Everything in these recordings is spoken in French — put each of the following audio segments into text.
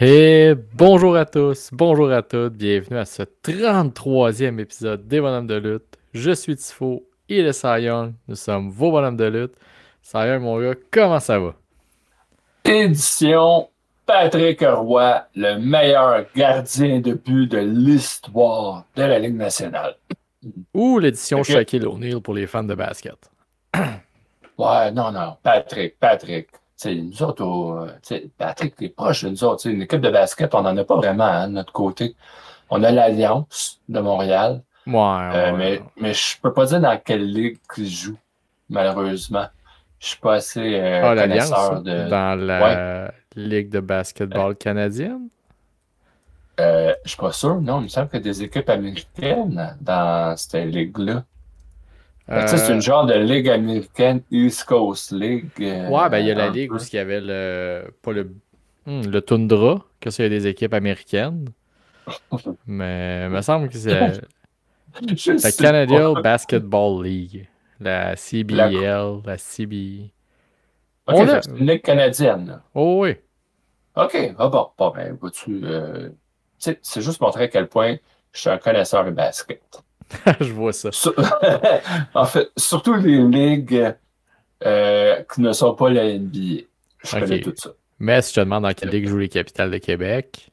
Et bonjour à tous, bonjour à toutes, bienvenue à ce 33e épisode des Bonhommes de lutte. Je suis Tifo, il est Cy Young, nous sommes vos Bonhommes de lutte. Cy Young, mon gars, comment ça va? Édition Patrick Roy, le meilleur gardien de but de l'histoire de la Ligue nationale. Ou l'édition Fait que, Shaquille O'Neal pour les fans de basket. ouais, non, Patrick. T'sais, nous autres, Patrick est proche de nous autres. Une équipe de basket, on n'en a pas vraiment hein, de notre côté. On a l'Alliance de Montréal, Ouais, ouais, ouais. mais je peux pas dire dans quelle ligue ils jouent, malheureusement. Je suis pas assez Ah, l'Alliance, ça, connaisseur de. dans Ouais. la Ligue de basketball canadienne? Je suis pas sûr, non. Il me semble qu'il y a des équipes américaines dans cette ligue-là. Fait que, tu sais, c'est Euh, une genre de ligue américaine, East Coast League, ouais, ben il y a la un Ligue où peu. il y avait pas le Tundra, que ça, il y a des équipes américaines. Mais il me semble que c'est Je la sais pas. Canadian Basketball League, la La... CBL, la CB. OK, On fait a. que c'est une ligue canadienne, là. Oh oui, OK, ah bon, ben, vois-tu, tu sais, c'est juste montrer à quel point je suis un connaisseur de basket. je vois ça. Sur- En fait, surtout les ligues qui ne sont pas la NBA. Je OK. connais tout ça. Mais si je te demande dans quelle ligue jouent les capitales de Québec,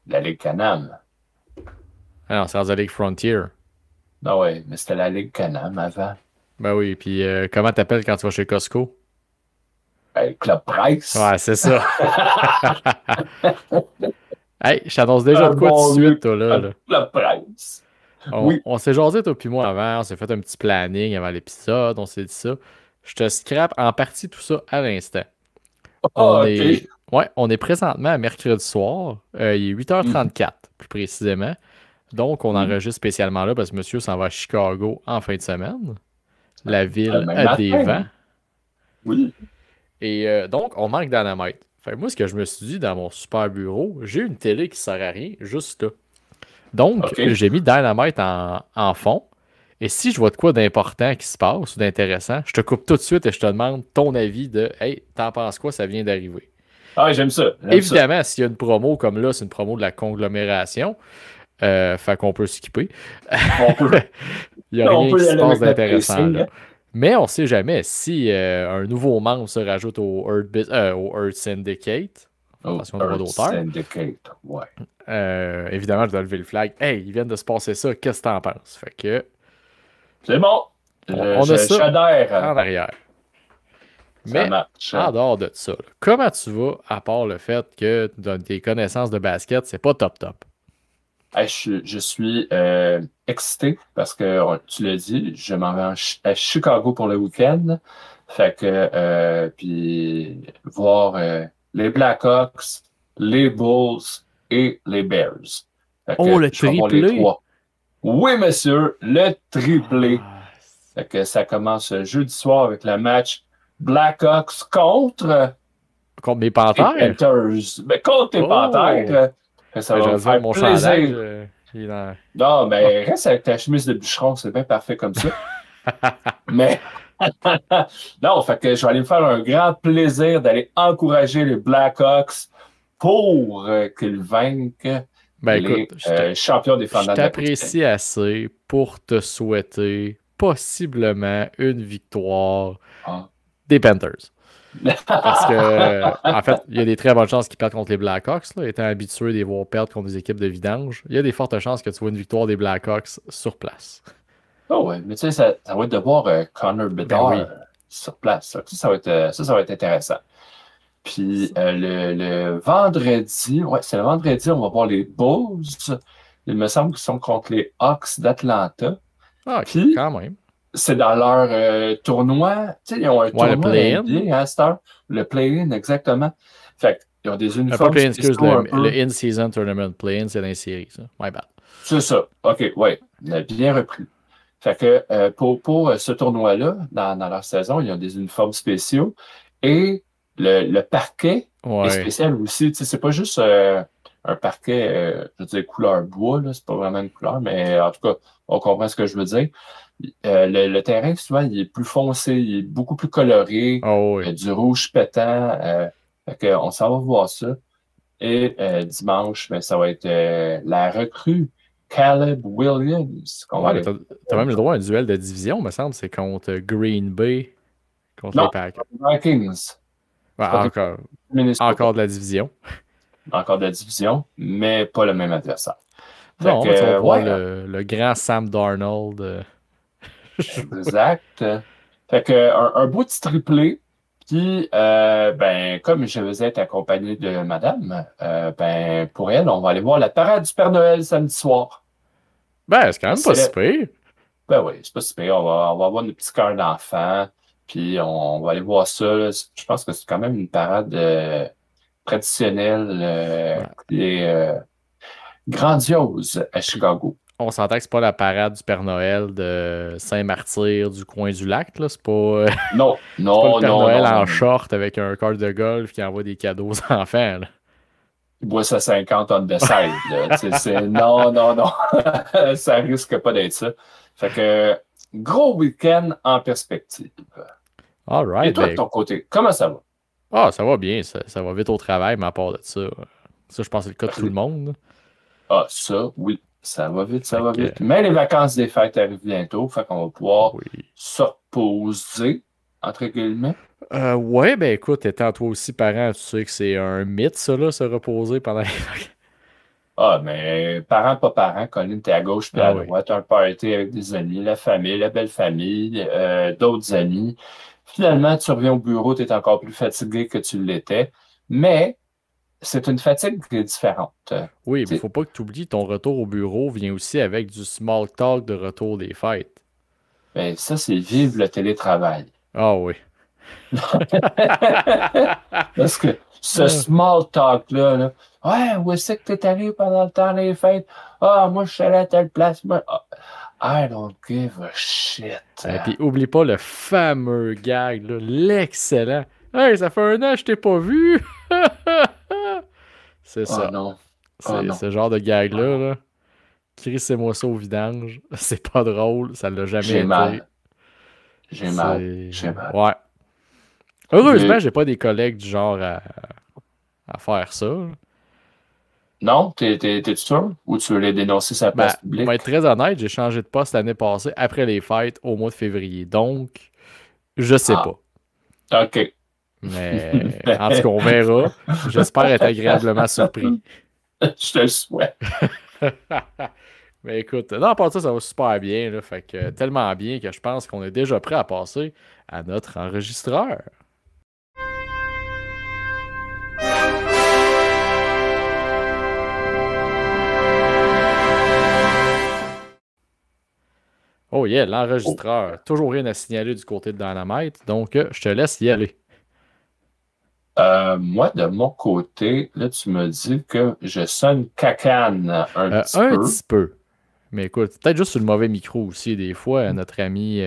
La Ligue Canam. ah non, c'est dans la Ligue Frontier. Ah ouais, mais c'était la Ligue Canam avant. Ben oui, puis comment t'appelles quand tu vas chez Costco? Club Price. Ouais, c'est ça. Hey, je t'annonce déjà Un de quoi tout de bon suite, vieux toi, là. Club Price. On, Oui. on s'est jasé, toi puis moi, avant. On s'est fait un petit planning avant l'épisode. On s'est dit ça. Je te scrape en partie tout ça à l'instant. On Ah, OK. est, ouais, on est présentement à mercredi soir. Il est Mhm. 8h34, plus précisément. Donc, on Mhm. enregistre spécialement là parce que monsieur s'en va à Chicago en fin de semaine. La ville Demain a des vents. matin. Oui. Et donc, on manque d'anamètre. Fait que moi, ce que je me suis dit dans mon super bureau, j'ai une télé qui sert à rien, juste là. Donc, OK. j'ai mis Dynamite en fond. Et si je vois de quoi d'important qui se passe ou d'intéressant, je te coupe tout de suite et je te demande ton avis de Hey, t'en penses quoi, ça vient d'arriver. Ah, j'aime ça. J'aime ça. Évidemment, s'il y a une promo comme là, c'est une promo de la conglomération. Fait qu'on peut skipper. On peut, Il n'y a on rien peut qui y se aller passe avec notre d'intéressant pacing, là. hein. Mais on ne sait jamais si un nouveau membre se rajoute au Earth Syndicate, Oh, attention droit Earth d'auteur. Syndicate. Ouais. Évidemment, je dois lever le flag. Hey, ils viennent de se passer ça, qu'est-ce que t'en penses? Fait que C'est bon. on a ça J'adhère. en arrière. Ça Mais marche. en dehors de ça, là, comment tu vas à part le fait que dans tes connaissances de basket, c'est pas top top? Hey, je suis excité parce que tu l'as dit, je m'en vais à Chicago pour le week-end. Fait que puis voir les Blackhawks, les Bulls et les Bears. Fait Oh, que le je vais voir les triplé! trois. Oui, monsieur, le triplé. Ah, Fait que ça commence jeudi soir avec le match Blackhawks contre mes les Panthères? Panthers. Mais contre les Panthers, Oh! ça Ben, va me j'aurais dû mettre faire mon chandail. plaisir. Il est dans- Non, Oh. mais reste avec ta chemise de bûcheron, c'est bien parfait comme ça. Mais non, fait que je vais aller me faire un grand plaisir d'aller encourager les Blackhawks pour qu'ils vainquent Ben écoute, les champions je défendants de la Coupe Stanley. t'apprécie assez pour te souhaiter possiblement une victoire Ah. des Panthers. Parce que, en fait, il y a des très bonnes chances qu'ils perdent contre les Blackhawks, là, étant habitués de les voir perdre contre des équipes de vidange. Il y a des fortes chances que tu vois une victoire des Blackhawks sur place. Oh ouais, mais tu sais, ça va être de voir Connor Ben Bedard oui. sur place. Ça va être, ça va être intéressant. Puis le vendredi, ouais, c'est le vendredi, on va voir les Bulls. Il me semble qu'ils sont contre les Hawks d'Atlanta. Ah, ok, Puis quand même. c'est dans leur tournoi. Tu sais, ils ont un Ouais, le tournoi à play-in. NBA à cette heure. Le play-in, exactement. Fait qu'ils ont des Pas uniformes play-in, excuse, spéciaux un le peu. in-season tournament. Play-in, c'est dans les séries, ça. My bad. C'est ça. OK, ouais. On a bien repris. Fait que pour ce tournoi-là, dans leur saison, ils ont des uniformes spéciaux. Et le parquet est Ouais. spécial aussi. Tu sais, c'est pas juste un parquet, je veux dire, couleur bois, là, c'est pas vraiment une couleur, mais en tout cas, on comprend ce que je veux dire. Le terrain, souvent, il est plus foncé, il est beaucoup plus coloré, Oh il y oui. a du rouge pétant. Fait que, on s'en va voir ça. Et dimanche, ben, ça va être la recrue Caleb Williams qu'on va Ouais, mais aller t'as même le droit à un duel de division, me semble. C'est contre Green Bay, contre les Non, Packers. Vikings. Ouais, C'est pas tout Minnesota. encore de la division. Encore de la division, mais pas le même adversaire. Fait Non, mais tu vas que, voir ouais, le grand Sam Darnold. exact. Fait que, un beau petit triplé. Puis, ben, comme je vais être accompagné de madame, ben, pour elle, on va aller voir la parade du Père Noël samedi soir. Ben, c'est quand même pas si C'est, pire. ben oui, c'est pas super. On va avoir nos petits cœurs d'enfants. Puis, on va aller voir ça, là. Je pense que c'est quand même une parade traditionnelle Ouais. qui est grandiose à Chicago. On s'entend que c'est pas la parade du Père Noël de Saint-Martyr du coin du lac, là. Non, C'est pas le non, Père non, Noël non, en non. short avec un cart de golf qui envoie des cadeaux aux enfants, là. Il boit sa 50 on the side, là. Tu sais, non, non, non. Ça risque pas d'être ça. Fait que, gros week-end en perspective. All Et right, toi, de ben, ton côté, comment ça va? ah, ça va bien, ça va vite au travail, mais à part de ça, ça, je pense que c'est le cas de tout le monde, là. Ah, ça, oui, ça va vite, ça Fait va que, vite. Mais les vacances des fêtes arrivent bientôt, fait qu'on va pouvoir oui. se reposer, entre guillemets. Ouais, ben écoute, étant toi aussi parent, tu sais que c'est un mythe, ça, là, se reposer pendant les vacances. Ah, mais parents, pas parents, Colin, t'es à gauche puis Ah à oui. droite, un party avec des amis, la famille, la belle famille, d'autres amis. Finalement, tu reviens au bureau, tu es encore plus fatigué que tu l'étais, mais c'est une fatigue qui est différente. Oui, mais Tu sais, faut pas que tu oublies, ton retour au bureau vient aussi avec du small talk de retour des fêtes. ben, ça, c'est vivre le télétravail. Ah oui. Parce que ce small talk-là, là, ouais, où est-ce que t'es allé pendant le temps des fêtes? Ah, moi, je suis allé à telle place. Moi, ah, I don't give a shit. Et puis, oublie pas le fameux gag, là, l'excellent. Hey, ça fait un an que je t'ai pas vu! C'est Oh ça. non, oh C'est non, ce genre de oh gag-là, non. là. Crissez-moi ça au vidange. C'est pas drôle, ça l'a jamais J'ai été. mal, j'ai mal, C'est. j'ai mal. Ouais. Heureusement, Mais j'ai pas des collègues du genre à faire ça, là. non, t'es sûr? Ou tu veux les dénoncer sur la Ben, place pour publique? être très honnête, j'ai changé de poste l'année passée après les fêtes au mois de février. Donc, je sais Ah, pas. OK. Mais en tout cas, on verra. J'espère être agréablement surpris. Je te le souhaite. Mais écoute, non, à part ça, ça va super bien, là. Fait que tellement bien que je pense qu'on est déjà prêt à passer à notre enregistreur. Oh yeah, Oh. l'enregistreur. Toujours rien à signaler du côté de Dynamite, donc je te laisse y aller. Moi, de mon côté, là, tu me dis que je sonne cacane un petit Un peu. petit peu. Mais écoute, peut-être juste sur le mauvais micro aussi. Des fois, notre ami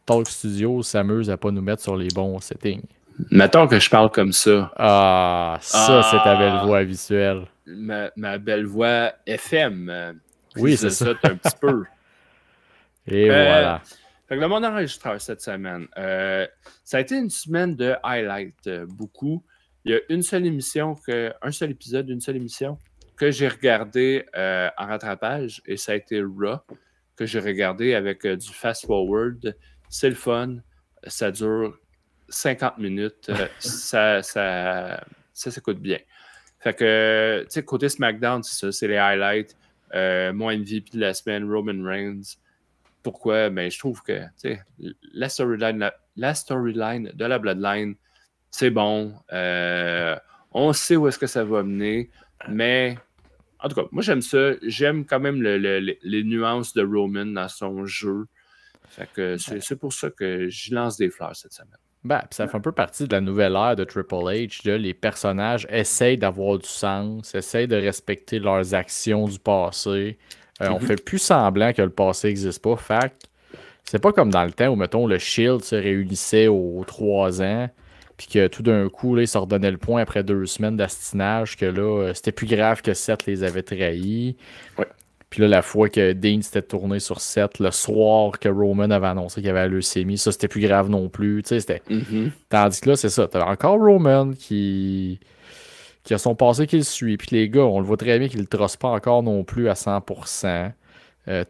Talk Studio s'amuse à pas nous mettre sur les bons settings. Mettons que je parle comme ça. Ah, ça, c'est ta belle voix visuelle. Ma belle voix FM. Oui, c'est ça. Un petit peu. Et voilà. Fait que dans mon enregistreur cette semaine, ça a été une semaine de highlight, beaucoup. Il y a un seul épisode, une seule émission que j'ai regardé en rattrapage et ça a été Raw, que j'ai regardé avec du fast-forward. C'est le fun. Ça dure 50 minutes. Ça s'écoute bien. Fait que, tu sais, côté SmackDown, c'est ça, c'est les highlights. Mon MVP de la semaine, Roman Reigns. Pourquoi? Ben, je trouve que la storyline de la Bloodline, c'est bon. On sait où est-ce que ça va mener. Mais, en tout cas, moi, j'aime ça. J'aime quand même les nuances de Roman dans son jeu. Fait que c'est pour ça que j'y lance des fleurs cette semaine. Ben, ça fait un peu partie de la nouvelle ère de Triple H. Là, les personnages essayent d'avoir du sens, essayent de respecter leurs actions du passé. On fait plus semblant que le passé n'existe pas. Fait que c'est pas comme dans le temps où, mettons, le Shield se réunissait aux 3 ans, puis que tout d'un coup, là, ils se redonnaient le point après 2 semaines d'astinage, que là, c'était plus grave que Seth les avait trahis. Ouais. Puis là, la fois que Dean s'était tourné sur Seth, le soir que Roman avait annoncé qu'il avait la leucémie, ça, c'était plus grave non plus. Tu sais, c'était... Tandis que là, c'est ça. T'as encore Roman qui qu'il y a son passé qui le suit, puis les gars, on le voit très bien qu'ils le trossent pas encore non plus à 100%.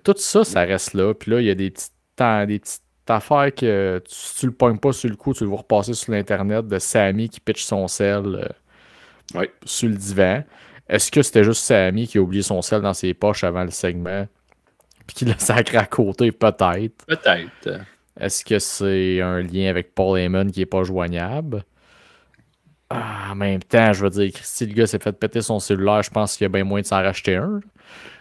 Tout ça, ça reste là. Puis là, il y a des petites affaires que si tu le pognes pas sur le coup, tu le vois repasser sur l'Internet de Sammy qui pitch son sel sur le divan. Est-ce que c'était juste Sammy qui a oublié son sel dans ses poches avant le segment? Puis qui l'a sacré à côté, peut-être. Peut-être. Est-ce que c'est un lien avec Paul Heyman qui est pas joignable? En même temps, je veux dire, si le gars s'est fait péter son cellulaire, je pense qu'il y a bien moins de s'en racheter un.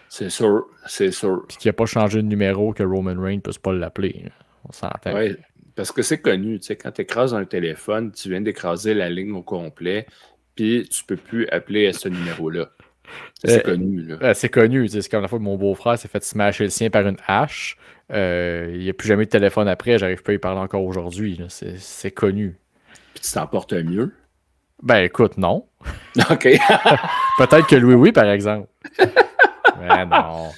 C'est sûr, c'est sûr. Puis qu'il n'a pas changé de numéro que Roman Reigns ne peut pas l'appeler. On s'entend. Oui, parce que c'est connu, tu sais, quand tu écrases un téléphone, tu viens d'écraser la ligne au complet, puis tu peux plus appeler à ce numéro-là. C'est connu, là. C'est connu, c'est comme la fois que mon beau-frère s'est fait smasher le sien par une hache. Il n'y a plus jamais eu de téléphone après, j'arrive pas à y parler encore aujourd'hui. C'est connu. Puis tu t'en portes mieux? Ben écoute, non. OK. Peut-être que Louis, oui, par exemple. Mais non.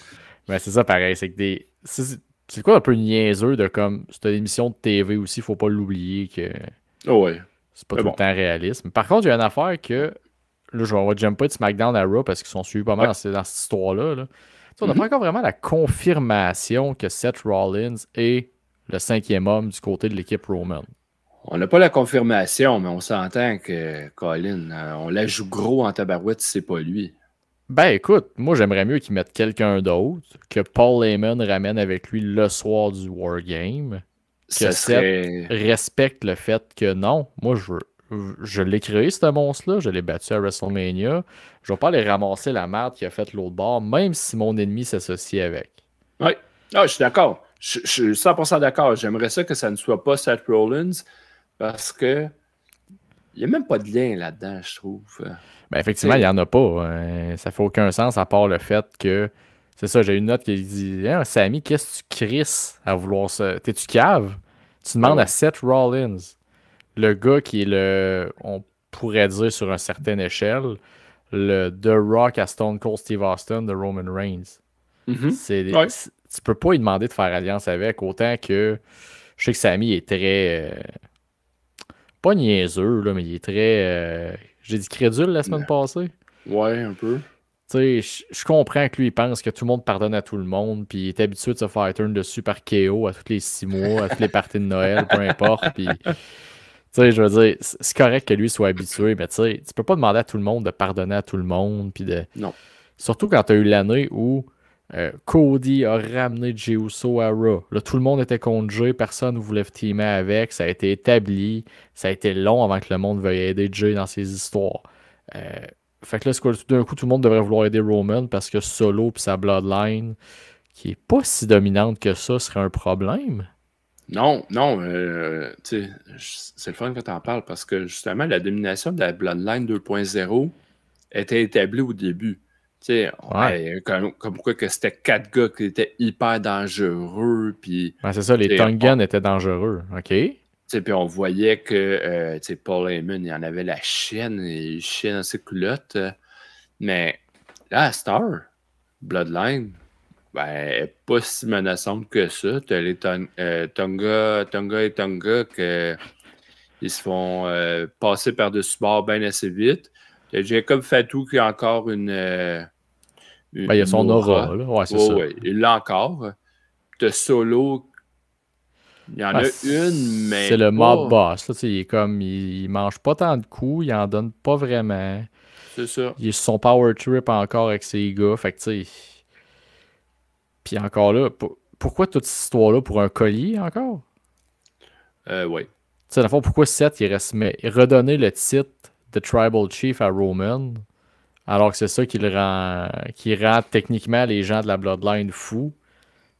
Mais c'est ça pareil, c'est que c'est quoi un peu niaiseux de comme. C'est une émission de TV aussi, faut pas l'oublier que Ouais. c'est pas tout le temps réaliste. Par contre, il y a une affaire que. Là, on va jumper de SmackDown à Raw parce qu'ils sont suivis pas mal dans cette histoire-là. Là. On n'a pas encore vraiment la confirmation que Seth Rollins est le 5e homme du côté de l'équipe Roman. On n'a pas la confirmation, mais on s'entend que Colin, on la joue gros en tabarouette si c'est pas lui. Ben écoute, moi j'aimerais mieux qu'il mette quelqu'un d'autre, que Paul Heyman ramène avec lui le soir du Wargame, que Seth respecte le fait que non, moi je l'ai créé ce monstre-là, je l'ai battu à WrestleMania, je vais pas aller ramasser la merde qu'il a faite l'autre bord, même si mon ennemi s'associe avec. Oui, je suis d'accord, je suis 100% d'accord, j'aimerais ça que ça ne soit pas Seth Rollins, parce que il n'y a même pas de lien là-dedans, je trouve. Ben effectivement, il n'y en a pas. Ça fait aucun sens à part le fait que. C'est ça, j'ai une note qui dit Sammy, qu'est-ce que tu crisses à vouloir ça? T'es-tu cave? Tu demandes à Seth Rollins, le gars qui est on pourrait dire sur une certaine échelle, le The Rock à Stone Cold Steve Austin de Roman Reigns. Tu peux pas lui demander de faire alliance avec, autant que je sais que Sammy est très. Pas niaiseux, là, mais il est très. J'ai dit crédule la semaine passée. Ouais, un peu. Tu sais, je comprends que lui, il pense que tout le monde pardonne à tout le monde, puis il est habitué de se faire turn dessus par KO à tous les 6 mois, à toutes les parties de Noël, peu importe. Puis, tu sais, je veux dire, c'est correct que lui soit habitué, mais tu sais, tu peux pas demander à tout le monde de pardonner à tout le monde. Puis Non. Surtout quand tu as eu l'année où Cody a ramené Jey Uso à Raw. Là, tout le monde était contre Jey, personne ne voulait teamer avec, ça a été établi, ça a été long avant que le monde veuille aider Jey dans ses histoires. Fait que là, d'un coup, tout le monde devrait vouloir aider Roman parce que Solo et sa bloodline, qui est pas si dominante que ça, serait un problème. Non, tu sais, c'est le fun que tu en parles parce que justement, la domination de la bloodline 2.0 était établie au début. Tu sais, comme quoi que c'était 4 gars qui étaient hyper dangereux. Puis, c'est ça, les Tongan étaient dangereux, OK? Puis on voyait que Paul Heyman, il en avait la chienne, il chiait dans ses culottes. Mais là, à Star, Bloodline, elle n'est pas si menaçante que ça. Tu as les Tonga et Tonga qui se font passer par-dessus bord bien assez vite. Tu as Jacob Fatou qui a encore une il y a son aura, là. Ouais, c'est ça. Ouais, il l'a encore. Tu as Solo. Il y en a une, mais. C'est le mob boss. Là, il mange pas tant de coups, il en donne pas vraiment. C'est ça. Il est sur son power trip encore avec ses gars. Fait que tu sais. Puis encore là, pourquoi toute cette histoire-là pour un collier encore? Oui. Tu sais, dans le fond, pourquoi Seth il redonner le titre de Tribal Chief à Roman alors que c'est ça qui rend techniquement les gens de la Bloodline fous?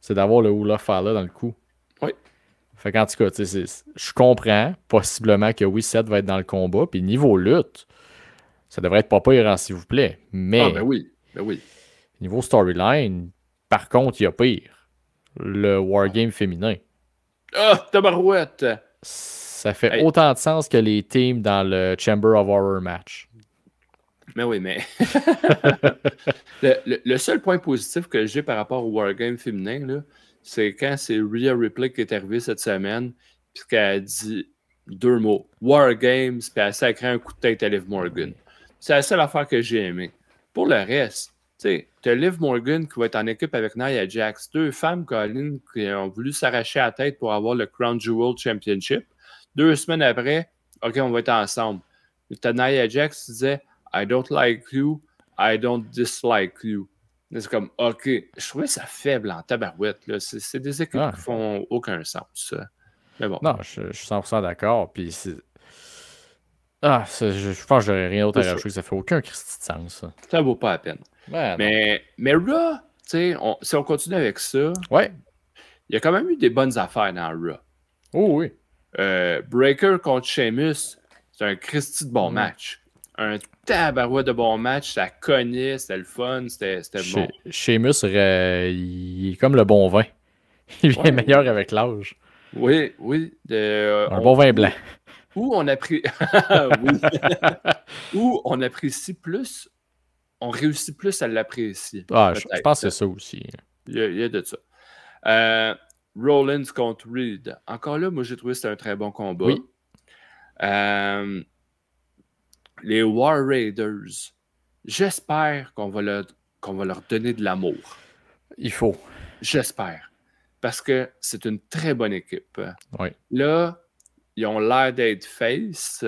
C'est d'avoir le Hula Fala dans le coup. Oui. Fait qu'en tout cas, je comprends possiblement que oui, Seth va être dans le combat. Puis niveau lutte, ça devrait être pas pire, s'il vous plaît. Mais ben oui. niveau storyline, par contre, il y a pire. Le Wargame féminin. Tabarouette! Ça fait autant de sens que les teams dans le Chamber of Horror match. Mais oui, mais le seul point positif que j'ai par rapport au Wargame féminin, là, c'est quand c'est Rhea Ripley qui est arrivée cette semaine, puis qu'elle a dit 2 mots, Wargames, puis elle a sacré un coup de tête à Liv Morgan. c'est la seule affaire que j'ai aimée. Pour le reste, tu as Liv Morgan qui va être en équipe avec Nia Jax. 2 femmes, Colin, qui ont voulu s'arracher la tête pour avoir le Crown Jewel Championship. 2 semaines après, OK, on va être ensemble. T'as Nia Jax qui disait I don't like you, I don't dislike you. C'est comme, OK, je trouvais ça faible en tabarouette. Là. C'est des équipes qui font aucun sens. Mais bon. Non, je suis 100% d'accord. Puis je pense que j'aurais rien d'autre à rajouter. Ça fait aucun Christy de sens. Ça vaut pas la peine. Ouais, mais Raw, si on continue avec ça, ouais. Il y a quand même eu des bonnes affaires dans Raw. Oh oui. Breaker contre Sheamus, c'est un Christy de bon match. Un tabarouette de bon match, ça cognait, c'était le fun, c'était bon. Sheamus, il est comme le bon vin. Il vient meilleur avec l'âge. Oui. Un bon vin blanc. Où on apprécie plus, on réussit plus à l'apprécier. Je pense que c'est ça aussi. Il y a de ça. Rollins contre Reed. Encore là, moi, j'ai trouvé que c'était un très bon combat. Oui. Les War Raiders. J'espère qu'on va leur donner de l'amour. Il faut. J'espère. Parce que c'est une très bonne équipe. Oui. Là, ils ont l'air d'être face,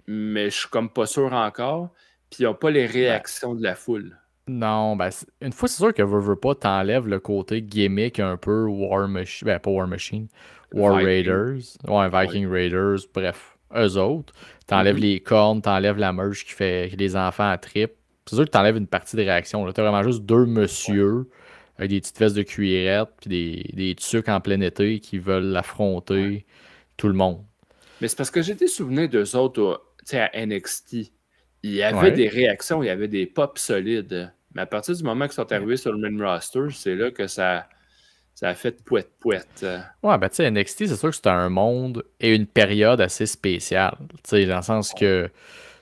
mais je suis comme pas sûr encore. Puis ils n'ont pas les réactions de la foule. Non, une fois, c'est sûr que veux pas, t'enlèves le côté gimmick un peu War Machine. Pas War Machine. War Raiders. Ouais, Viking Raiders. Bref, eux autres. T'enlèves les cornes, t'enlèves la merge qui fait que les enfants à trip. C'est sûr que t'enlèves une partie des réactions. T'as vraiment juste 2 messieurs avec des petites vestes de cuirette puis des tucs en plein été qui veulent affronter tout le monde. Mais c'est parce que j'ai des souvenirs d'eux autres à NXT. Il y avait des réactions, il y avait des pops solides. Mais à partir du moment qu'ils sont arrivés sur le main roster, c'est là que ça a fait pouette. Ouais, tu sais, NXT, c'est sûr que c'était un monde et une période assez spéciale. Tu sais, dans le sens que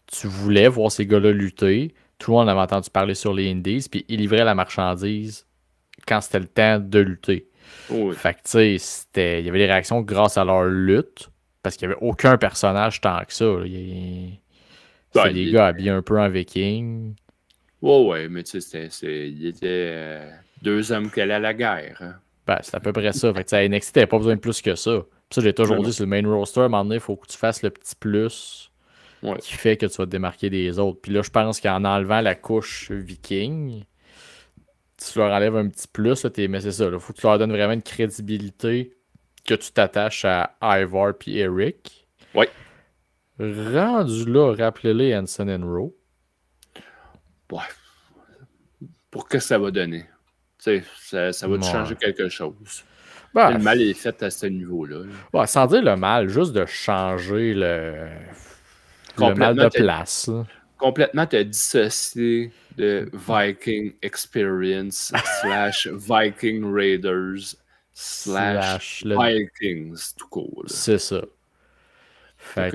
tu voulais voir ces gars-là lutter. Tout le monde avait entendu parler sur les Indies, puis ils livraient la marchandise quand c'était le temps de lutter. Oui. Fait que, tu sais, il y avait des réactions grâce à leur lutte, parce qu'il n'y avait aucun personnage tant que ça. C'était des gars habillés un peu en viking. Ouais, mais tu sais, il était 2 hommes qui allaient à la guerre. C'est à peu près ça. Fait que, à NXT, t'avais pas besoin de plus que ça. Puis ça, j'ai toujours dit, sur le main roster, à un moment donné, il faut que tu fasses le petit plus qui fait que tu vas te démarquer des autres. Puis là, je pense qu'en enlevant la couche viking, tu leur enlèves un petit plus, mais c'est ça. Il faut que tu leur donnes vraiment une crédibilité que tu t'attaches à Ivar puis Eric. Oui. Rendu là, rappelez-les Hanson and Rowe. Ouais. Pour que ça va donner? Ça va te changer quelque chose. Le mal est fait à ce niveau-là. Ouais, sans dire le mal, juste de changer le mal de place. Complètement te dissocier de Viking Experience / Viking Raiders / Vikings tout court. C'est ça. En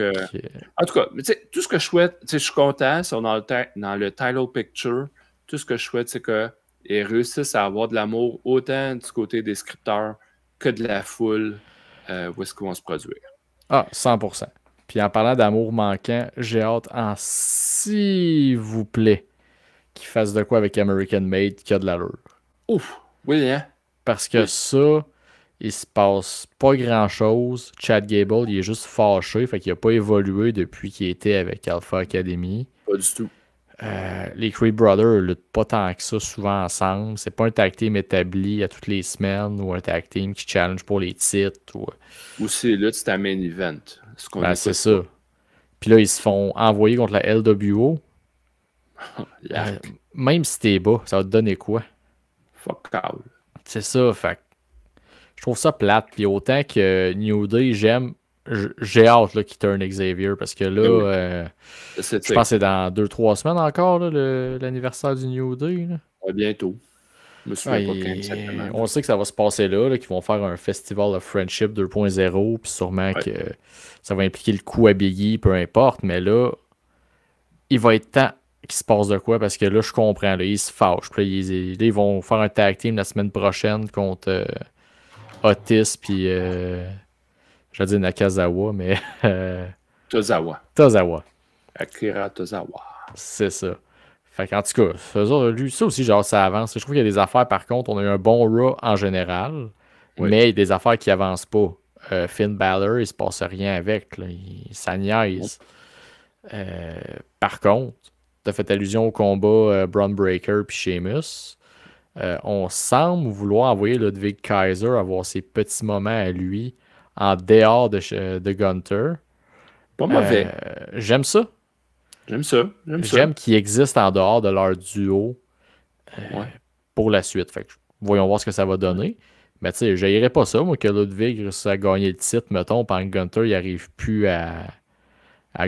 tout cas, tout ce que je souhaite, je suis content, c'est dans le title picture. Tout ce que je souhaite, c'est qu'ils réussissent à avoir de l'amour autant du côté des scripteurs que de la foule où est-ce qu'ils vont se produire. 100%. Puis en parlant d'amour manquant, j'ai hâte, s'il vous plaît, qu'ils fassent de quoi avec American Made qui a de l'allure. Ouf! Oui, hein? Parce que ça, il se passe pas grand-chose. Chad Gable, il est juste fâché, fait qu'il a pas évolué depuis qu'il était avec Alpha Academy. Pas du tout. Les Creed Brothers luttent pas tant que ça souvent ensemble. C'est pas un tag team établi à toutes les semaines ou un tag team qui challenge pour les titres. Ou c'est là, c'est un main event. C'est ça. Puis là, ils se font envoyer contre la LWO. Même si t'es bas, ça va te donner quoi? Fuck all. C'est ça, fait je trouve ça plate. Puis autant que New Day, j'ai hâte qu'il turn Xavier parce que là, je pense que c'est dans 2-3 semaines encore l'anniversaire du New Day. Là. Bientôt. Je me souviens pas quand exactement. On sait que ça va se passer là qu'ils vont faire un Festival of Friendship 2.0, puis sûrement que ça va impliquer le coup à Biggie, peu importe, mais là, il va être temps qu'il se passe de quoi parce que là, je comprends, là, ils se fâchent. Puis là, ils vont faire un tag team la semaine prochaine contre Otis, puis j'allais dire Nakazawa, mais Tozawa. Akira Tozawa. C'est ça. Fait qu'en tout cas, ça aussi, genre, ça avance. Je trouve qu'il y a des affaires, par contre, on a eu un bon Raw en général, Oui. mais il y a des affaires qui avancent pas. Finn Balor, il se passe rien avec. Là. Ça niaise. Par contre, tu as fait allusion au combat Braun Breaker puis Sheamus. On semble vouloir envoyer Ludwig Kaiser avoir ses petits moments à lui en dehors de Gunther. Pas mauvais. J'aime ça. J'aime ça. J'aime qu'il existe en dehors de leur duo pour la suite. Fait que, voyons voir ce que ça va donner. Mais tu sais, je n'irais pas ça, moi, que Ludwig réussisse à gagner le titre, mettons, pendant que Gunther, il n'arrive plus à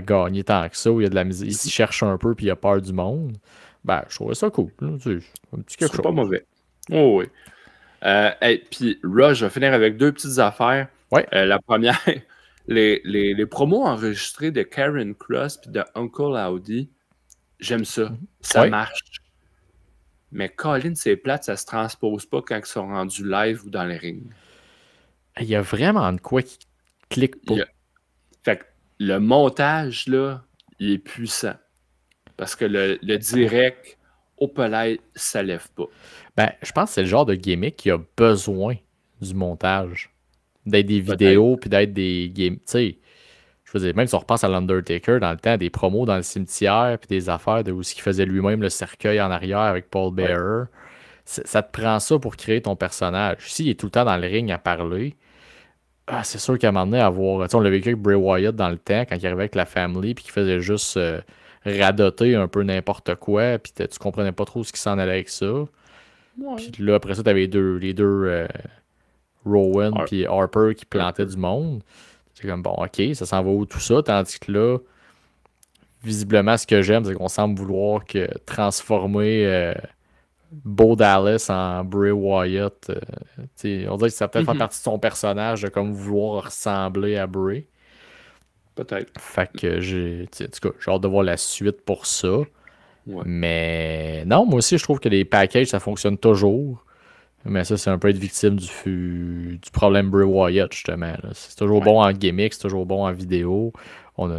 gagner tant que ça, où il y a de la musique, il se cherche un peu, puis il a peur du monde. Ben, je trouvais ça cool. Là, tu sais, un petit quelque chose. Pas mauvais. Oh oui. Puis, Raw, je vais finir avec deux petites affaires. Ouais. La première, les promos enregistrés de Karen Cross et de Uncle Howdy, j'aime ça. Ça marche. Mais Colin, c'est plate, ça se transpose pas quand ils sont rendus live ou dans les rings. Il y a vraiment de quoi qui clique pas. Fait que le montage, là, il est puissant. Parce que le direct, au palais, ça lève pas. Ben, je pense que c'est le genre de gimmick qui a besoin du montage. D'être des vidéos, puis d'être des games. Tu sais, je veux dire, même si on repense à l'Undertaker dans le temps, des promos dans le cimetière, puis des affaires de où il faisait lui-même le cercueil en arrière avec Paul Bearer. Ça te prend ça pour créer ton personnage. S'il est tout le temps dans le ring à parler, c'est sûr qu'à un moment donné, on l'a vécu avec Bray Wyatt dans le temps, quand il arrivait avec la family, puis qu'il faisait juste radoter un peu n'importe quoi, puis tu comprenais pas trop ce qui s'en allait avec ça. Puis là, après ça, tu avais les deux Rowan puis Harper qui plantaient du monde. C'est comme, bon, ok, ça s'en va où tout ça? Tandis que là, visiblement, ce que j'aime, c'est qu'on semble vouloir transformer Bo Dallas en Bray Wyatt. On dirait que ça peut-être faire partie de son personnage de comme vouloir ressembler à Bray. Peut-être. Fait que j'ai hâte de voir la suite pour ça. Ouais. Mais non, moi aussi, je trouve que les packages, ça fonctionne toujours. Mais ça, c'est un peu être victime du problème Bray Wyatt, justement. Là. C'est toujours bon en gimmick, c'est toujours bon en vidéo.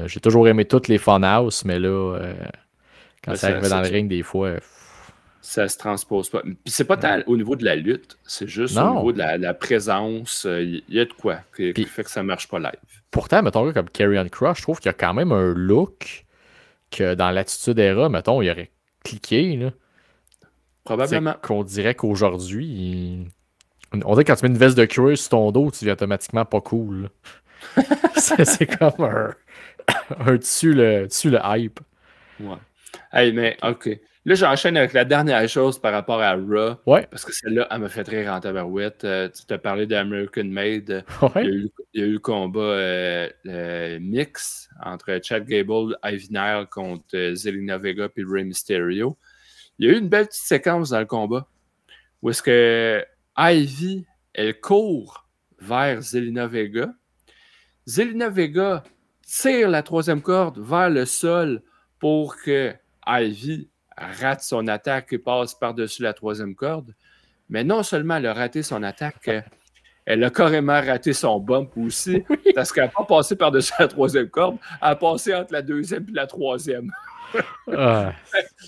J'ai toujours aimé toutes les funhouse, mais là, quand ça arrivait dans le ring, des fois... Ça se transpose pas. Puis c'est pas tant au niveau de la lutte, c'est juste au niveau de la présence. Il y a de quoi qui fait que ça marche pas live. Pourtant, mettons, comme Karrion Kross, je trouve qu'il y a quand même un look que dans l'Attitude Era, mettons, il aurait cliqué, là. Probablement. Qu'on dirait qu'aujourd'hui, on dirait que quand tu mets une veste de cuir sur ton dos, tu deviens automatiquement pas cool. c'est comme un dessus le hype. Ouais. Hey, mais OK. Là, j'enchaîne avec la dernière chose par rapport à Raw. Ouais. Parce que celle-là, elle m'a fait rire en tabarouette. Tu t'as parlé d'American Made. Ouais. Il y a eu le combat mix entre Chad Gable, Ivy Nile contre Zelina Vega et Rey Mysterio. Il y a eu une belle petite séquence dans le combat où est-ce que Ivy, elle court vers Zelina Vega. Zelina Vega tire la troisième corde vers le sol pour que Ivy rate son attaque et passe par-dessus la troisième corde. Mais non seulement elle a raté son attaque, elle a carrément raté son bump aussi, parce qu'elle n'a pas passé par-dessus la troisième corde, elle a passé entre la deuxième et la troisième.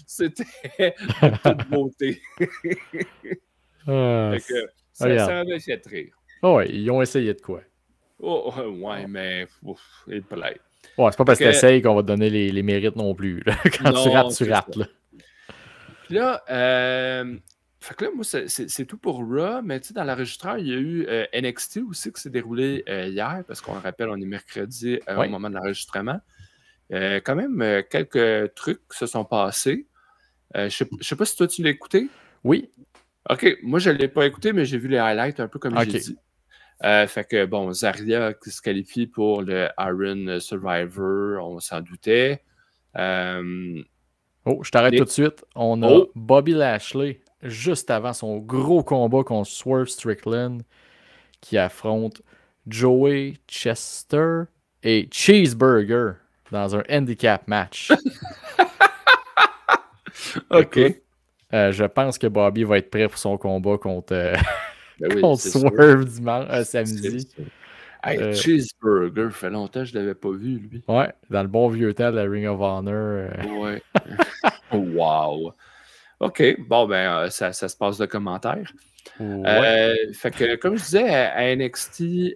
C'était de toute beauté. Ça m'avait fait rire. Ouais, ils ont essayé de quoi? Mais il plaît. Ouais, c'est pas parce que t'essayes qu'on va te donner les mérites non plus. Là. Quand tu rates. Là. Puis là, fait que là, moi, c'est tout pour Raw, mais tu sais, dans l'enregistreur, il y a eu NXT aussi qui s'est déroulé hier, parce qu'on le rappelle, on est mercredi au moment de l'enregistrement. Quand même, quelques trucs se sont passés. Je sais pas si toi, tu l'as écouté. Oui. OK, moi, je ne l'ai pas écouté, mais j'ai vu les highlights un peu comme j'ai dit. Fait que, bon, Zarya qui se qualifie pour le Iron Survivor, on s'en doutait. Je t'arrête tout de suite. On a Bobby Lashley, juste avant son gros combat contre Swerve Strickland, qui affronte Joey Chester et Cheeseburger dans un handicap match. OK. Écoute, je pense que Bobby va être prêt pour son combat contre, contre Swerve samedi. Hey, Cheeseburger, fait longtemps que je l'avais pas vu, lui. Ouais, dans le bon vieux temps de la Ring of Honor. Ouais. Wow. OK, bon, ben, ça se passe de commentaires. Ouais. Fait que, comme je disais, à NXT, il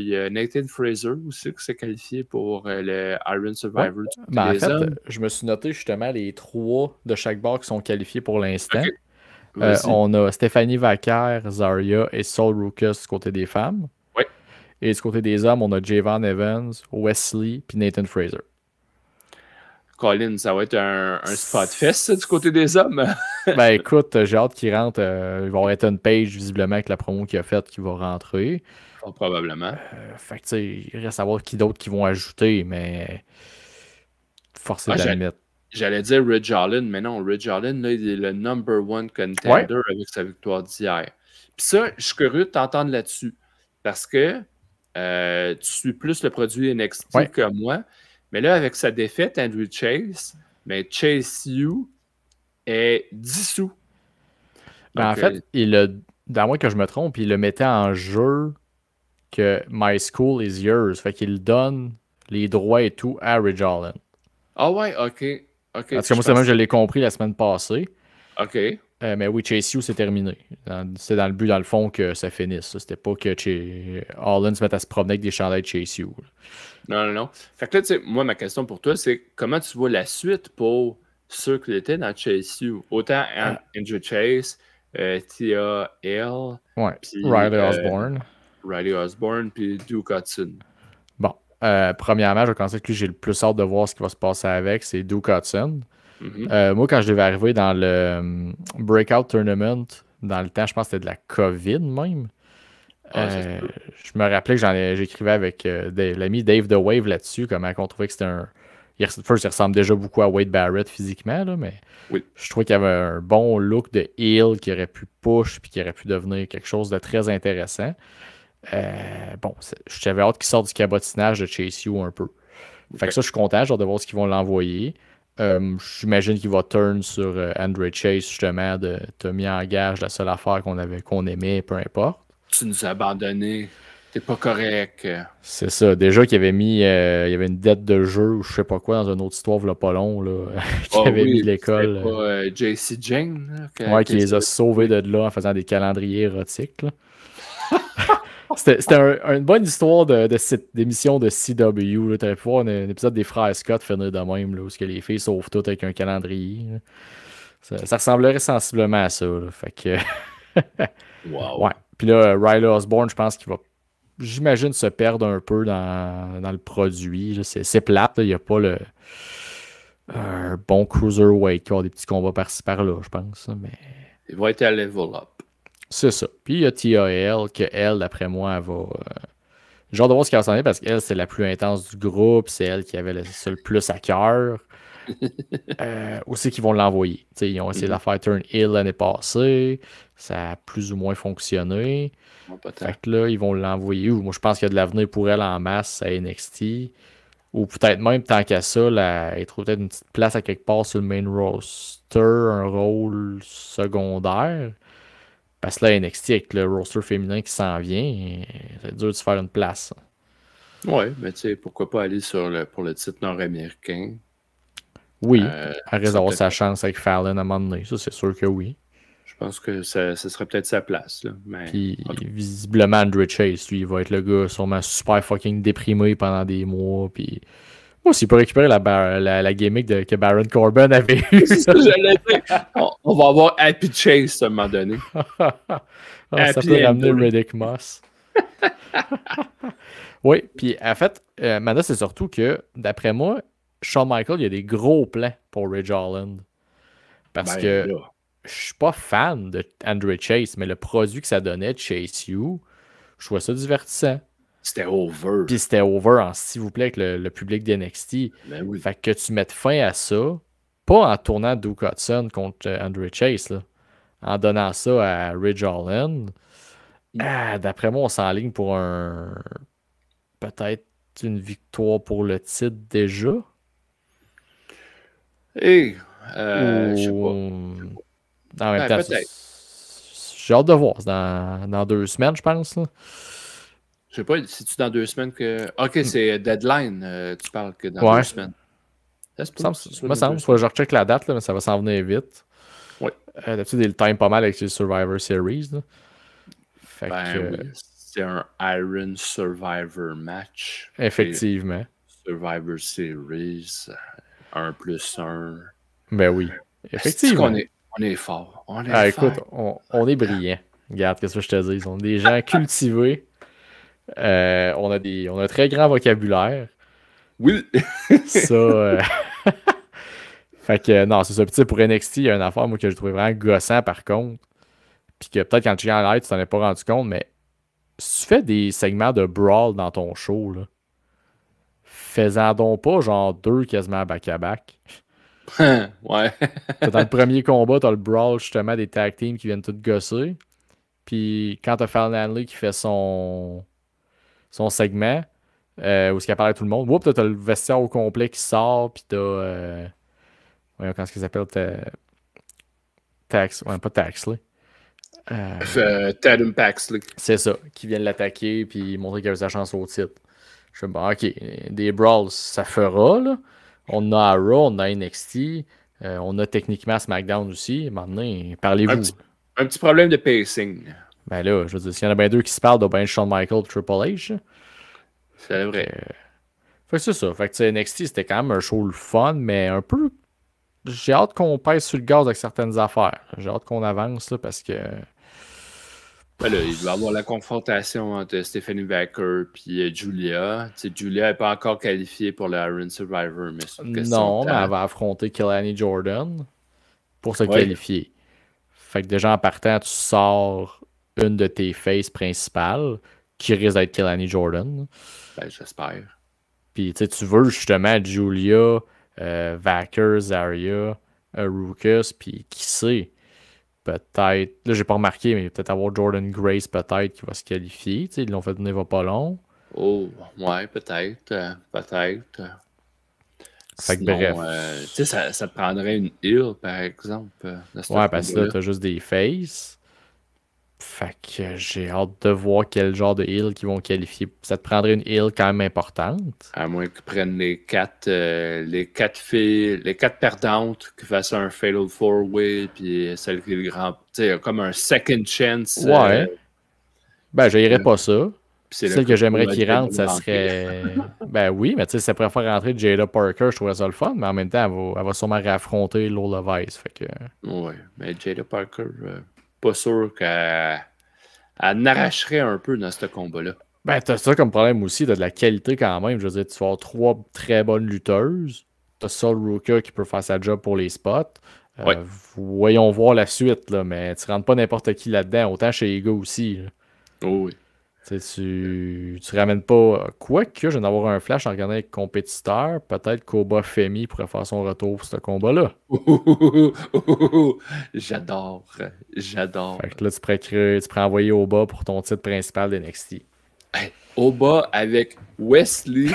y a Nathan Fraser aussi qui s'est qualifié pour le Iron Survivor du côté Ben, en des fait, hommes. je me suis noté justement les 3 de chaque bar qui sont qualifiés pour l'instant. OK. Vas-y. On a Stéphanie Vaquer, Zarya et Sol Ruckus du côté des femmes. Oui. Et du côté des hommes, on a Javon Evans, Wesley puis Nathan Fraser. Colin, ça va être un spot fest ça, du côté des hommes. Ben écoute, j'ai hâte qu'il rentre. Il va y avoir Ethan Page visiblement avec la promo qu'il a faite qui va rentrer. Oh, probablement. Fait que tu sais, il reste à voir qui d'autres qui vont ajouter, mais forcé d'admettre. J'allais dire Ridge Allen, mais non, Ridge Allen, là, il est le number 1 contender avec sa victoire d'hier. Puis ça, je suis curieux de t'entendre là-dessus. Parce que tu suis plus le produit NXT que moi. Mais là, avec sa défaite, Andrew Chase, mais Chase U est dissous. Ben, en fait, dans moi que je me trompe, il le mettait en jeu que My School is yours. Fait qu'il donne les droits et tout à Ridge Allen. Ah ouais, ok. Parce que moi, c'est même, je l'ai compris la semaine passée. OK. Mais oui, Chase U, c'est terminé. C'est dans le but, dans le fond, que ça finisse. C'était pas que Allen se mette à se promener avec des chandails de Chase U. Non. Fait que là, tu sais, moi, ma question pour toi, c'est comment tu vois la suite pour ceux qui étaient dans Chase U? Autant Andrew Chase, Tia L. Ouais, Riley Osborne. Riley Osborne, puis Duke Hudson. Bon, premièrement, je pense que j'ai le plus hâte de voir ce qui va se passer avec, c'est Duke Hudson. Moi, quand je devais arriver dans le Breakout Tournament, dans le temps, je pense que c'était de la COVID même. Je me rappelais que j'écrivais avec l'ami Dave The Wave là-dessus, comment on trouvait que c'était un. First, il ressemble déjà beaucoup à Wade Barrett physiquement, là, mais je trouvais qu'il y avait un bon look de heel qui aurait pu push puis qui aurait pu devenir quelque chose de très intéressant. Bon, j'avais hâte qu'il sorte du cabotinage de Chase U un peu. Fait que ça, je suis content, j'ai hâte de voir ce qu'ils vont l'envoyer. J'imagine qu'il va turn sur Andre Chase, justement, de t'as mis en gage la seule affaire qu'on aimait, peu importe. Tu nous as abandonnés. T'es pas correct. C'est ça. Déjà qu'il avait mis il y avait une dette de jeu ou je sais pas quoi dans une autre histoire, là, pas long, là, qui avait mis l'école. C'était pas JC Jane. Qui les a sauvés de là en faisant des calendriers érotiques. Là. C'était une bonne histoire d'émission de CW. Tu aurais pu voir un épisode des frères Scott finir de même, là, où les filles sauvent tout avec un calendrier. Ça ressemblerait sensiblement à ça. Là, fait que. Wow. Ouais. Puis là, Riley Osborne, je pense qu'il va, j'imagine, se perdre un peu dans le produit. C'est plate. Il n'y a pas un bon cruiserweight qui a des petits combats par-ci par-là, je pense. Mais... Il va être à level up. C'est ça. Puis il y a TAL, que elle, d'après moi, elle va. J'ai hâte de voir ce qu'elle va s'en aller parce qu'elle, c'est la plus intense du groupe. C'est elle qui avait le plus à cœur. Aussi qu'ils vont l'envoyer. Ils ont essayé de la faire turn heel l'année passée. Ça a plus ou moins fonctionné. Fait que là, ils vont l'envoyer. Moi, je pense qu'il y a de l'avenir pour elle en masse à NXT. Ou peut-être même, tant qu'à ça, elle trouve peut-être une petite place à quelque part sur le main roster, un rôle secondaire. Parce que là, NXT, avec le roster féminin qui s'en vient, c'est dur de se faire une place. Ouais, mais tu sais, pourquoi pas aller pour le titre nord-américain? Oui, à raison d'avoir sa chance avec Fallon à un moment donné. Ça, c'est sûr que oui. Je pense que ce serait peut-être sa place. Là. Mais... Puis, visiblement, Andre Chase, lui, il va être le gars sûrement super fucking déprimé pendant des mois. Puis, moi, s'il peut récupérer la gimmick que Baron Corbin avait eue. J'allais dire, on va avoir Happy Chase à un moment donné. Ça peut ramener Riddick Moss. Oui, puis en fait, maintenant, c'est surtout que, d'après moi, Shawn Michaels, il y a des gros plans pour Ridge Holland. Parce que je suis pas fan de Andre Chase, mais le produit que ça donnait, Chase U, je trouvais ça divertissant. C'était over. Puis c'était over, s'il vous plaît, avec le public d'NXT. Ben oui. Fait que tu mettes fin à ça, pas en tournant Duke Hudson contre Andre Chase, là, en donnant ça à Ridge Holland. D'après moi, on s'enligne pour peut-être une victoire pour le titre déjà. Je sais pas. En même temps, j'ai hâte de voir. C'est dans 2 semaines, je pense. Là. Je sais pas, c'est-tu dans 2 semaines que. Ok, c'est Deadline, tu parles que dans 2 semaines. Ça me semble, faut que je recheck la date, là, mais ça va s'en venir vite. Oui. D'habitude, il time pas mal avec les Survivor Series. Là. Fait que, oui. C'est un Iron Survivor match. Effectivement. Survivor Series, 1+1. Ben oui. Effectivement. On est fort. Écoute, on est brillant. Regarde, qu'est-ce que je te dis. On est des gens cultivés. On a un très grand vocabulaire. Oui. Ça. Fait que non, c'est ça. Puis, pour NXT, il y a une affaire moi, que je trouvais vraiment gossant par contre. Puis que peut-être quand tu viens en live, tu t'en es pas rendu compte, mais si tu fais des segments de brawl dans ton show, là, fais-en donc pas genre 2 quasiment back-à-back. Ouais. Dans le premier combat, t'as le brawl justement des tag teams qui viennent tout gosser. Puis quand t'as Fallon Henley qui fait son segment, où est-ce qu'il apparaît à tout le monde, t'as le vestiaire au complet qui sort, puis t'as. Comment est-ce qu'il s'appelle? Tax. Ouais, pas Taxley. Tatum Paxley. C'est ça, qui viennent l'attaquer puis montrer qu'il avait sa chance au titre. Je suis bon, ok, des brawls, ça fera, là. On a à Raw, on a à NXT, on a techniquement à SmackDown aussi. Maintenant, parlez-vous. Un petit problème de pacing. Ben là, je veux dire, s'il y en a bien 2 qui se parlent, il doit bien être Shawn Michaels et Triple H. C'est vrai. Fait que c'est ça. Fait que NXT, c'était quand même un show le fun, mais un peu. J'ai hâte qu'on pèse sur le gaz avec certaines affaires. J'ai hâte qu'on avance là, parce que. Ben là, il va y avoir la confrontation entre Stephanie Baker et Julia. T'sais, Julia n'est pas encore qualifiée pour le Iron Survivor, mais c'est une question de temps. Mais elle va affronter Kelani Jordan pour se qualifier. Fait que déjà en partant, tu sors une de tes faces principales qui risque d'être Kelani Jordan. Ben, j'espère. Puis tu veux justement Julia, Vacker, Zarya, Ruckus, puis qui sait, peut-être, là j'ai pas remarqué, mais peut-être avoir Jordan Grace peut-être qui va se qualifier. Ils l'ont fait venir pas long. Oh, ouais, peut-être. Fait que sinon, bref. Ça te prendrait une heal, par exemple. Ouais, parce que là, t'as juste des faces. Fait que j'ai hâte de voir quel genre de heal qu'ils vont qualifier. Ça te prendrait une heal quand même importante. À moins qu'ils prennent les 4 filles, les 4 perdantes, qu'ils fassent un Fatal 4-Way, puis celle qui est le grand. Tu sais, comme un second chance. Ouais. Ben, j'irais pas ça. Celle que j'aimerais qu'il rentre, ça serait. Ben oui, mais tu sais, ça pourrait faire rentrer Jada Parker, je trouverais ça le fun, mais en même temps, elle va sûrement réaffronter Lola Vice. Fait que. Ouais, mais Jada Parker, pas sûr qu'elle n'arracherait un peu dans ce combat-là. Ben, t'as ça comme problème aussi, t'as de la qualité quand même. Je veux dire, tu vas avoir 3 très bonnes lutteuses. T'as Sol Ruka qui peut faire sa job pour les spots. Voyons voir la suite, là, mais tu rentres pas n'importe qui là-dedans, autant chez les gars aussi. Là. Oh oui. Tu ramènes pas. Quoique, je viens d'avoir un flash en regardant avec compétiteur. Peut-être Koba Femi pourrait faire son retour pour ce combat-là. J'adore. Fait que là, tu pourrais envoyer au bas pour ton titre principal d'NXT. Hey, au bas avec Wesley,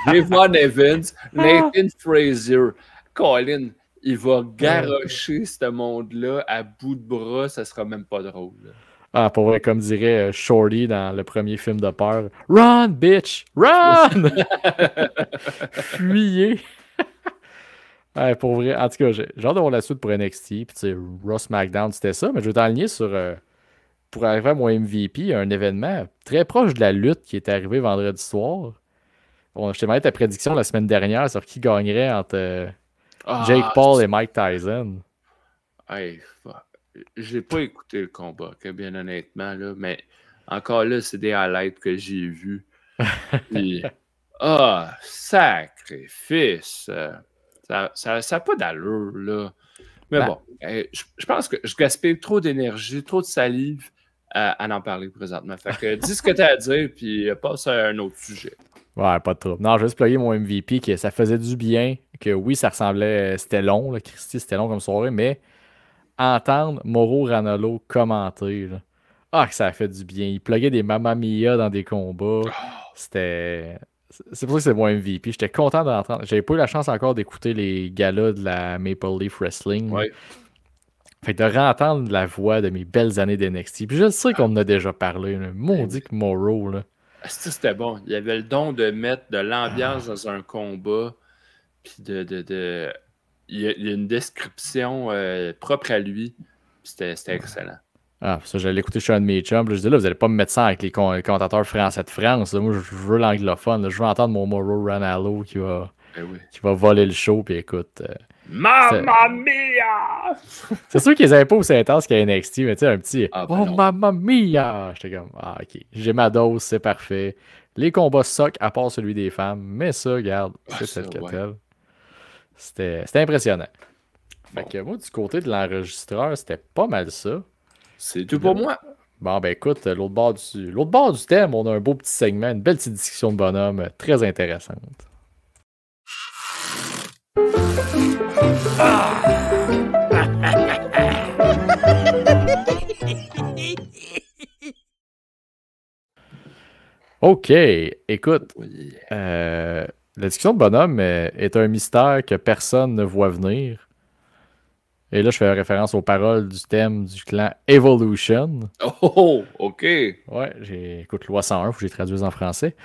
Devon Evans, Nathan Frazier. Colin, il va garrocher ce monde-là à bout de bras, ça sera même pas drôle. Là. Ah, pour vrai, comme dirait Shorty dans le premier film de peur. Run, bitch! Run! Fuyez! Ouais, pour vrai, en tout cas, j'ai hâte de voir la suite pour NXT. Puis, tu sais, Raw SmackDown, c'était ça. Mais je vais t'aligner sur, pour arriver à mon MVP, un événement très proche de la lutte qui est arrivé vendredi soir. Bon, je t'ai demandé ta prédiction la semaine dernière sur qui gagnerait entre Jake Paul et Mike Tyson. Hey, j'ai pas écouté le combat, bien honnêtement, là, mais encore là, c'est des highlights que j'ai vus. Puis, sacrifice! Ça n'a pas d'allure, là. Mais bon, je pense que je gaspille trop d'énergie, trop de salive à en parler présentement. Fait que dis ce que tu as à dire, puis passe à un autre sujet. Ouais, pas de trouble. Non, je vais juste plugger mon MVP, que ça faisait du bien, que oui, ça ressemblait, c'était long, là, Christy, c'était long comme soirée, mais entendre Mauro Ranallo commenter, là, que ça a fait du bien. Il pluguait des Mamma Mia dans des combats. C'était... C'est pour ça que c'est mon MVP. J'étais content d'entendre. J'avais pas eu la chance encore d'écouter les galas de la Maple Leaf Wrestling. Ouais. Fait que de réentendre la voix de mes belles années d'NXT. Puis je sais qu'on en a déjà parlé. Maudit que Mauro, là. C'était bon. Il avait le don de mettre de l'ambiance dans un combat. Puis il y a une description propre à lui. C'était excellent. Ah, ça, j'allais écouter chez un de mes chums. Je dis là, vous allez pas me mettre ça avec les commentateurs français de France. Là. Moi, je veux l'anglophone. Là. Je veux entendre mon Mauro Ranallo qui va voler le show. Puis écoute. Mamma mia! C'est sûr qu'ils avaient pas aussi intense qu'à NXT, mais tu sais, un petit non. Mamma mia! J'étais comme ok, j'ai ma dose, c'est parfait. Les combats soquent à part celui des femmes, mais ça, regarde, c'est tel que tel. C'était impressionnant. Fait que moi, du côté de l'enregistreur, c'était pas mal ça. C'est tout pour moi. Bon, ben écoute, l'autre bord du thème, on a un beau petit segment, une belle petite discussion de bonhomme très intéressante. OK, écoute, la discussion de bonhomme est un mystère que personne ne voit venir. Et là, je fais référence aux paroles du thème du clan Evolution. Oh, OK. Ouais, écoute, loi 101, faut que je les traduise en français.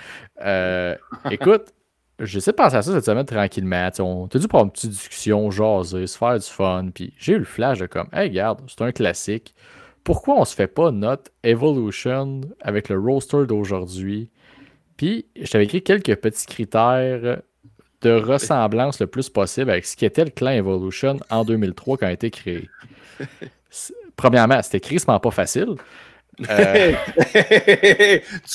Écoute, j'essaie de penser à ça cette semaine tranquillement. T'as dû prendre une petite discussion, jaser, se faire du fun. Puis j'ai eu le flash de comme, hey, regarde, c'est un classique. Pourquoi on se fait pas notre Evolution avec le roster d'aujourd'hui? Puis je t'avais écrit quelques petits critères de ressemblance le plus possible avec ce qu'était le clan Evolution en 2003 quand il a été créé. Premièrement, c'était crissement pas facile. Tu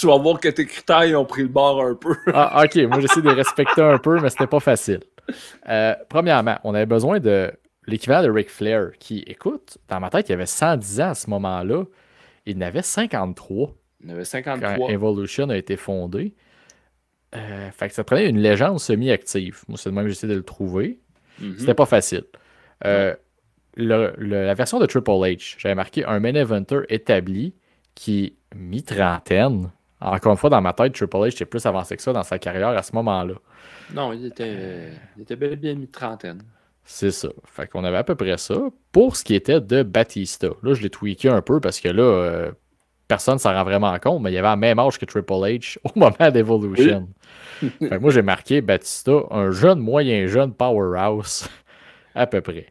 vas voir que tes critères ont pris le bord un peu. Ah, ok, moi j'essaie de les respecter un peu, mais c'était pas facile. Premièrement, on avait besoin de l'équivalent de Ric Flair, qui, écoute, dans ma tête, il avait 110 ans à ce moment-là. Il en avait 53. Il en avait 53. Quand Evolution a été fondé. Fait que ça prenait une légende semi-active. Moi, c'est le même que j'essaie de le trouver. C'était pas facile. La version de Triple H, j'avais marqué un main eventer établi qui, mi-trentaine, encore une fois, dans ma tête, Triple H était plus avancé que ça dans sa carrière à ce moment-là. Non, il était bel et bien mi-trentaine. C'est ça. Fait qu'on avait à peu près ça. Pour ce qui était de Batista, là, je l'ai tweaké un peu parce que là, personne ne s'en rend vraiment compte, mais il y avait la même âge que Triple H au moment d'Evolution. Fait que moi, j'ai marqué Batista, un jeune, moyen jeune powerhouse, à peu près.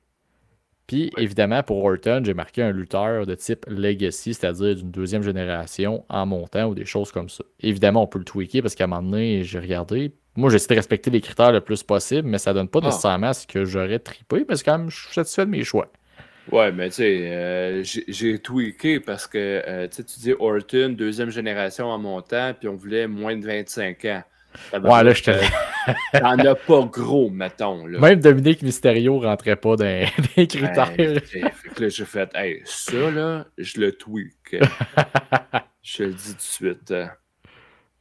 Puis, évidemment, pour Orton, j'ai marqué un lutteur de type Legacy, c'est-à-dire d'une deuxième génération en montant ou des choses comme ça. Évidemment, on peut le tweaker parce qu'à un moment donné, j'ai regardé. Moi, j'essaie de respecter les critères le plus possible, mais ça donne pas nécessairement ce que j'aurais trippé, parce que quand même, je suis satisfait de mes choix. Ouais, mais tu sais, j'ai tweaké parce que tu dis Orton, deuxième génération en montant, puis on voulait moins de 25 ans. Ouais, là, je te T'en as pas gros, mettons. Là. Même Dominique Mysterio rentrait pas dans les critères. Fait que là, j'ai fait, hey, ça, là, je le tweak. Je te le dis tout de suite.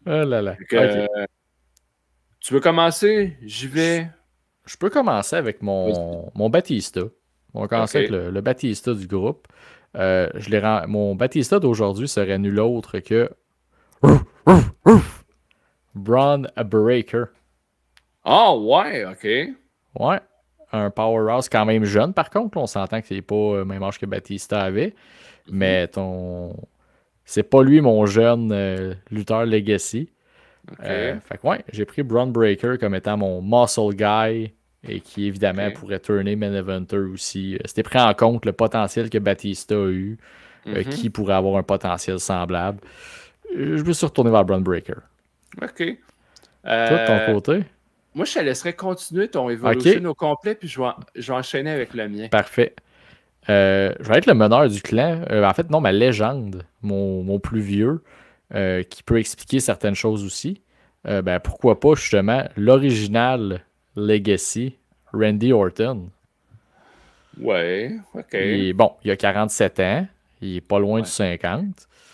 Oh là là. Que, tu veux commencer? J'y vais. Je peux commencer avec mon Batista. On va commencer avec le Batista du groupe. Mon Batista d'aujourd'hui serait nul autre que Braun Breaker. Ah, ouais, OK. Ouais. Un powerhouse quand même jeune, par contre. On s'entend que c'est pas le même âge que Batista avait. Mais c'est pas lui mon jeune lutteur Legacy. Fait que ouais, j'ai pris Braun Breaker comme étant mon muscle guy et qui évidemment pourrait tourner main eventer aussi. C'était pris en compte le potentiel que Batista a eu, qui pourrait avoir un potentiel semblable. Je me suis retourné vers Braun Breaker. OK. Toi, de ton côté? Moi, je te laisserai continuer ton Evolution au complet, puis je vais enchaîner avec le mien. Parfait. Je vais être le meneur du clan. En fait, non, ma légende, mon plus vieux, qui peut expliquer certaines choses aussi. Pourquoi pas, justement, l'original Legacy, Randy Orton. Ouais, OK. Il a 47 ans. Il est pas loin du 50.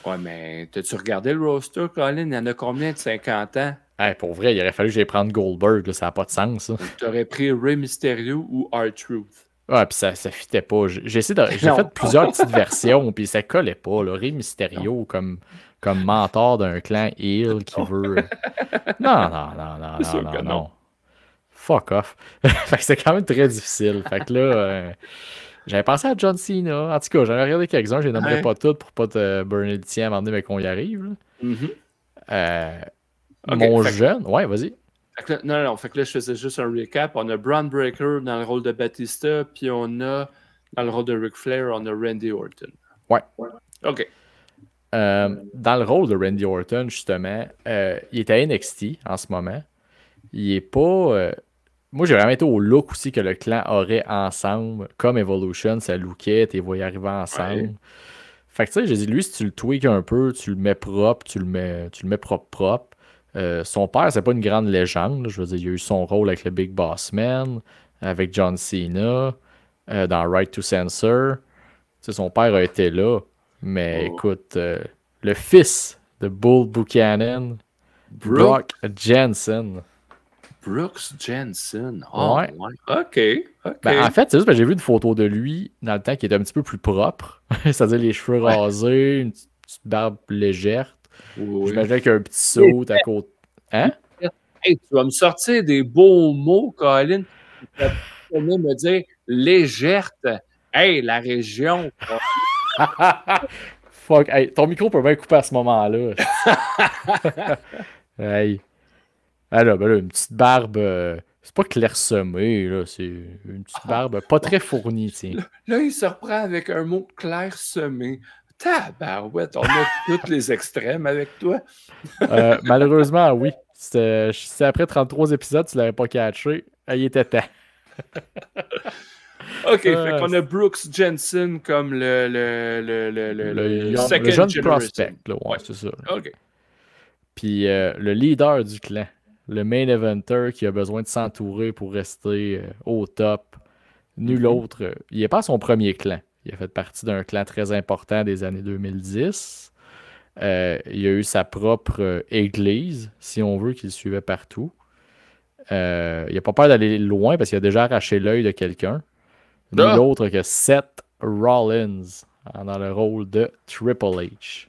Ouais, mais t'as-tu regardé le roster, Colin? Il y en a combien de 50 ans? Hey, pour vrai, il aurait fallu que j'aille prendre Goldberg. Là, ça n'a pas de sens. Tu aurais pris Rey Mysterio ou R-Truth. Ouais, puis ça fitait pas. J'ai fait plusieurs petites versions, puis ça collait pas. Là. Rey Mysterio comme mentor d'un clan heel qui veut... Non. Fuck off. Fait que c'est quand même très difficile. Fait que là, j'avais pensé à John Cena. En tout cas, j'en ai regardé quelques-uns. Je les nommerai pas toutes pour pas te burner le tien à un moment donné, mais qu'on y arrive. Mon jeune... Ouais, vas-y. Non, fait que là, je faisais juste un recap. On a Braun Breaker dans le rôle de Batista, puis on a, dans le rôle de Ric Flair, on a Randy Orton. Ouais. OK. Dans le rôle de Randy Orton, justement, il est à NXT en ce moment. Il est pas... Moi, j'ai vraiment été au look aussi que le clan aurait ensemble. Comme Evolution, ça lookait, t'es voyais arriver ensemble. Ouais. Fait que tu sais, j'ai dit, lui, si tu le tweaks un peu, tu le mets propre, tu le mets propre. Son père, c'est pas une grande légende. Je veux dire, il a eu son rôle avec le Big Boss Man, avec John Cena, dans Right to Censor. Tu sais, son père a été là. Mais écoute, le fils de Bull Buchanan, Brock Jensen. Brooks Jensen. Oh, Ouais. OK. Ben, en fait, c'est juste que j'ai vu une photo de lui dans le temps qui était un petit peu plus propre. C'est-à-dire les cheveux rasés, une petite barbe légère. Oui. J'imaginais qu'il y a un petit saut à côté. Hein? Hey, tu vas me sortir des beaux mots, Colin. Tu vas venir me dire légerte. Hey, la région. Fuck. Hey, ton micro peut bien couper à ce moment-là. Hey. Alors, ben là, une petite barbe. C'est pas clairsemée, là. C'est une petite barbe pas très fournie, tiens. Là, il se reprend avec un mot clairsemé. Tabarouette, on a tous les extrêmes avec toi. Malheureusement, oui. C'est après 33 épisodes, tu l'avais pas catché. Il était temps. OK, fait qu'on a Brooks Jensen comme le jeune prospect. Là, ouais, c'est ça. OK. Puis le leader du clan, le main eventer qui a besoin de s'entourer pour rester au top. Nul autre. Il n'est pas à son premier clan. Il a fait partie d'un clan très important des années 2010. Il a eu sa propre église, si on veut, qu'il suivait partout. Il n'a pas peur d'aller loin parce qu'il a déjà arraché l'œil de quelqu'un. Nul autre que Seth Rollins dans le rôle de Triple H.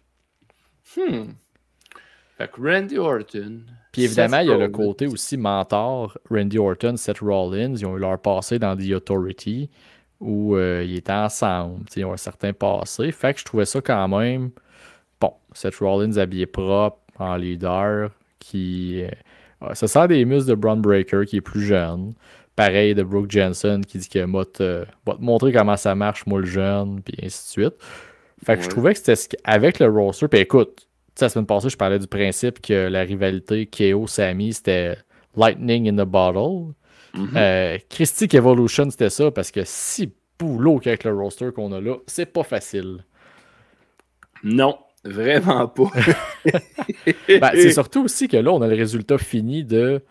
Fait que Randy Orton. Puis évidemment, il y a le côté aussi mentor. Randy Orton, Seth Rollins, ils ont eu leur passé dans The Authority où ils étaient ensemble. Ils ont un certain passé. Fait que je trouvais ça quand même... Bon, Seth Rollins habillé propre, en leader, qui... ça sert des muscles de Braun Breaker, qui est plus jeune. Pareil de Brooke Jensen, qui dit que va te montrer comment ça marche, moi le jeune, puis ainsi de suite. Fait que je trouvais que c'était avec le roster. Puis écoute, la semaine passée, je parlais du principe que la rivalité KO-Sami, c'était Lightning in the Bottle. Christic Evolution, c'était ça, parce que si boulot qu'avec le roster qu'on a là, c'est pas facile. Non, vraiment pas. Ben, c'est surtout aussi que là, on a le résultat fini de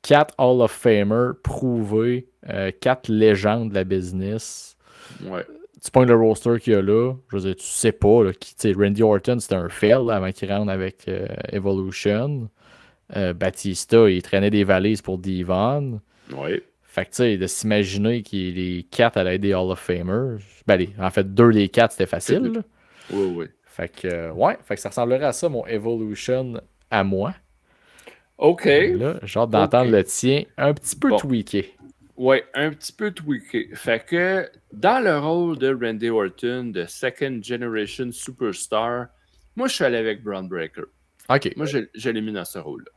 4 Hall of Famer prouvés, 4 légendes de la business. Ouais. Tu pognes le roster qu'il y a là, je veux dire, tu sais pas, là, Randy Orton, c'était un fail là, avant qu'il rentre avec Evolution. Batista, il traînait des valises pour Devon. Oui. Fait que tu sais, de s'imaginer que les 4 allaient être des Hall of Famers, ben, en fait, 2 des 4, c'était facile. Là. Oui. Fait que, fait que ça ressemblerait à ça, mon Evolution à moi. OK. Là, j'ai hâte d'entendre le tien un petit peu tweaké. Oui, un petit peu tweaké. Fait que dans le rôle de Randy Orton, de Second Generation Superstar, moi, je suis allé avec Braun Breaker. OK. Moi, je l'ai mis dans ce rôle-là.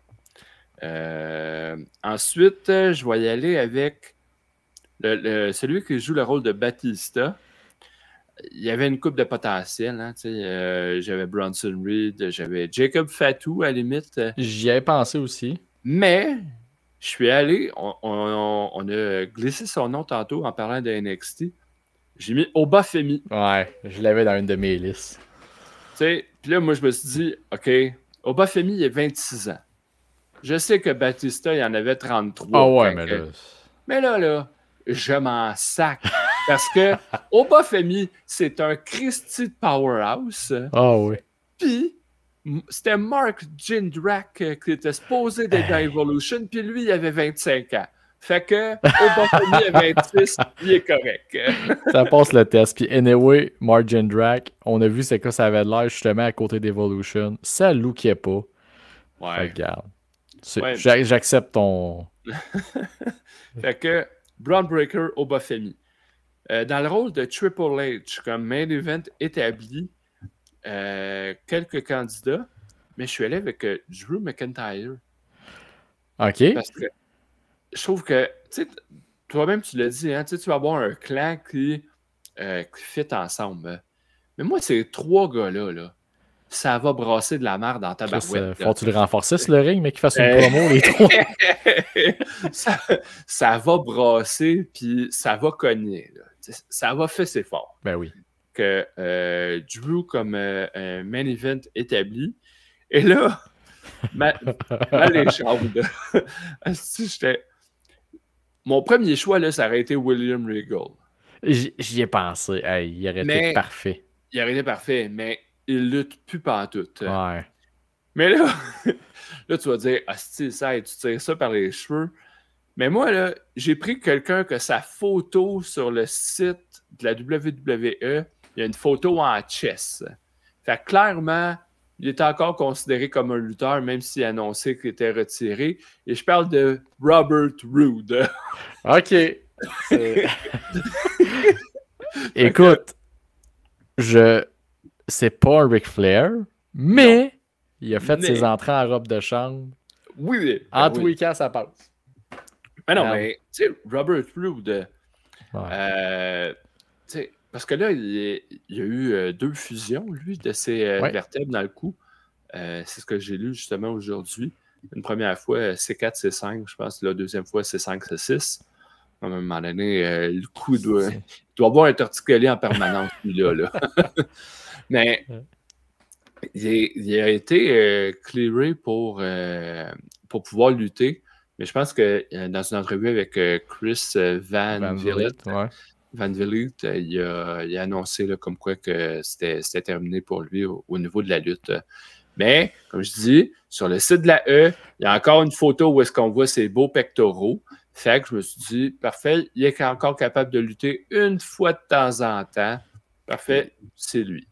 Ensuite, je vais y aller avec celui qui joue le rôle de Batista. Il y avait une coupe de potentiel. Hein, j'avais Bronson Reed, j'avais Jacob Fatou à la limite. J'y avais pensé aussi. Mais je suis allé, on a glissé son nom tantôt en parlant de NXT. J'ai mis Obafemi. Ouais, je l'avais dans une de mes listes. Puis là, moi, je me suis dit, OK, Obafemi, il a 26 ans. Je sais que Batista, il en avait 33. Ah ouais, mais là... Mais là, je m'en sac. Parce que Obafemi, c'est un Christy de powerhouse. Ah oui. Puis, c'était Mark Jindrak qui était supposé d'être dans Evolution, puis lui, il avait 25 ans. Fait que Obafemi à 26, il est correct. Ça passe le test. Puis anyway, Mark Jindrak, on a vu c'est quoi ça avait de l'air justement à côté d'Evolution. Ça lookait pas. Ouais. Fait que, regarde. J'accepte ton... Fait que Braun Breaker, Obafemi. Dans le rôle de Triple H, comme main event établi, quelques candidats, mais je suis allé avec Drew McIntyre. OK. Parce que je trouve que, tu sais, toi-même, tu l'as dit, hein, tu vas avoir un clan qui fit ensemble. Mais moi, ces 3 gars-là, là, ça va brasser de la merde dans ta barouette. Faut-tu le renforcer sur le ring, mais qu'il fasse une promo, les 3? ça va brasser, puis ça va cogner. Là. Ça va fesser fort. Ben oui. Que Drew comme un main event établi. Et là, mal les chambres. Mon premier choix, là, ça aurait été William Regal. J'y ai pensé. Hey, il aurait été parfait. Il aurait été parfait, mais il lutte plus pantoute. Ouais. Mais là, là, tu vas dire, hostie, ça, tu tires ça par les cheveux. Mais moi, là, j'ai pris quelqu'un que sa photo sur le site de la WWE, il y a une photo en chess. Fait que clairement, il est encore considéré comme un lutteur, même s'il a annoncé qu'il était retiré. Et je parle de Robert Roode. OK. Écoute, c'est pas un Ric Flair, mais il a fait ses entrées en robe de chambre. Oui. En tous les cas, ça passe. Mais non, mais tu sais, Robert Roode, tu sais, parce que là, il y a eu 2 fusions, lui, de ses vertèbres dans le cou. C'est ce que j'ai lu justement aujourd'hui. Une première fois, C4, C5, je pense. La deuxième fois, C5, C6. À un moment donné, le cou doit avoir un torticolis en permanence, lui-là. Mais il a été clearé pour pouvoir lutter. Mais je pense que dans une entrevue avec Chris Van Vliet, il a annoncé là, comme quoi que c'était terminé pour lui au niveau de la lutte. Mais, comme je dis, sur le site de la E, il y a encore une photo où est-ce qu'on voit ses beaux pectoraux. Fait que je me suis dit, parfait, il est encore capable de lutter une fois de temps en temps. Parfait, c'est lui.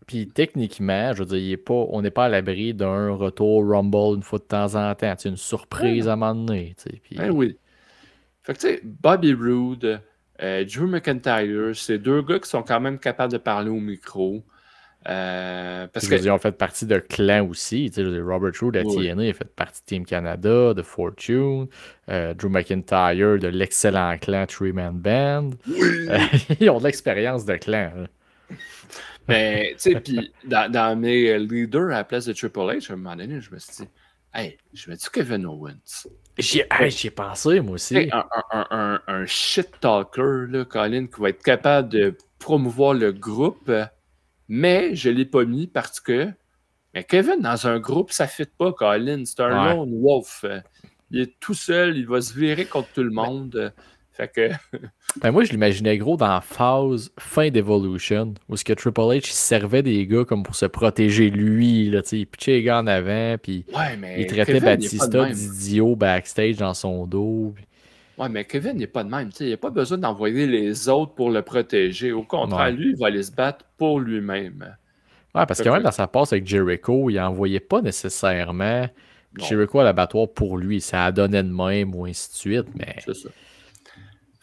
Puis techniquement, je veux dire, on n'est pas à l'abri d'un retour Rumble une fois de temps en temps. C'est une surprise à un moment donné. Puis... Ben oui. Fait que tu sais, Bobby Roode, Drew McIntyre, c'est 2 gars qui sont quand même capables de parler au micro. Parce que ils ont fait partie d'un clan aussi. Robert Roode à TNA a fait partie de Team Canada, de Fortune. Drew McIntyre de l'excellent clan Three Man Band. Oui. Ils ont de l'expérience de clan. Hein. Mais, tu sais, puis dans mes leaders à la place de Triple H, à un moment donné, je me suis dit, hey, je me dis Kevin Owens. J'y ai pensé, moi aussi. Un shit talker, là, Colin, qui va être capable de promouvoir le groupe, mais je ne l'ai pas mis parce que mais Kevin, dans un groupe, ça ne fit pas, Colin. C'est un lone wolf. Il est tout seul, il va se virer contre tout le monde. Fait que... moi, je l'imaginais gros dans la phase fin d'Evolution, où ce que Triple H il servait des gars comme pour se protéger lui. Là, il pitchait les gars en avant, puis il traitait Kevin, Batista d'idiot backstage dans son dos. Puis... Ouais, mais Kevin n'est pas de même. Il n'a pas besoin d'envoyer les autres pour le protéger. Au contraire, lui, il va aller se battre pour lui-même. Ouais, parce que même dans sa passe avec Jericho, il n'envoyait pas nécessairement Jericho à l'abattoir pour lui. Ça a donné de même ou ainsi de suite. Mais... C'est ça.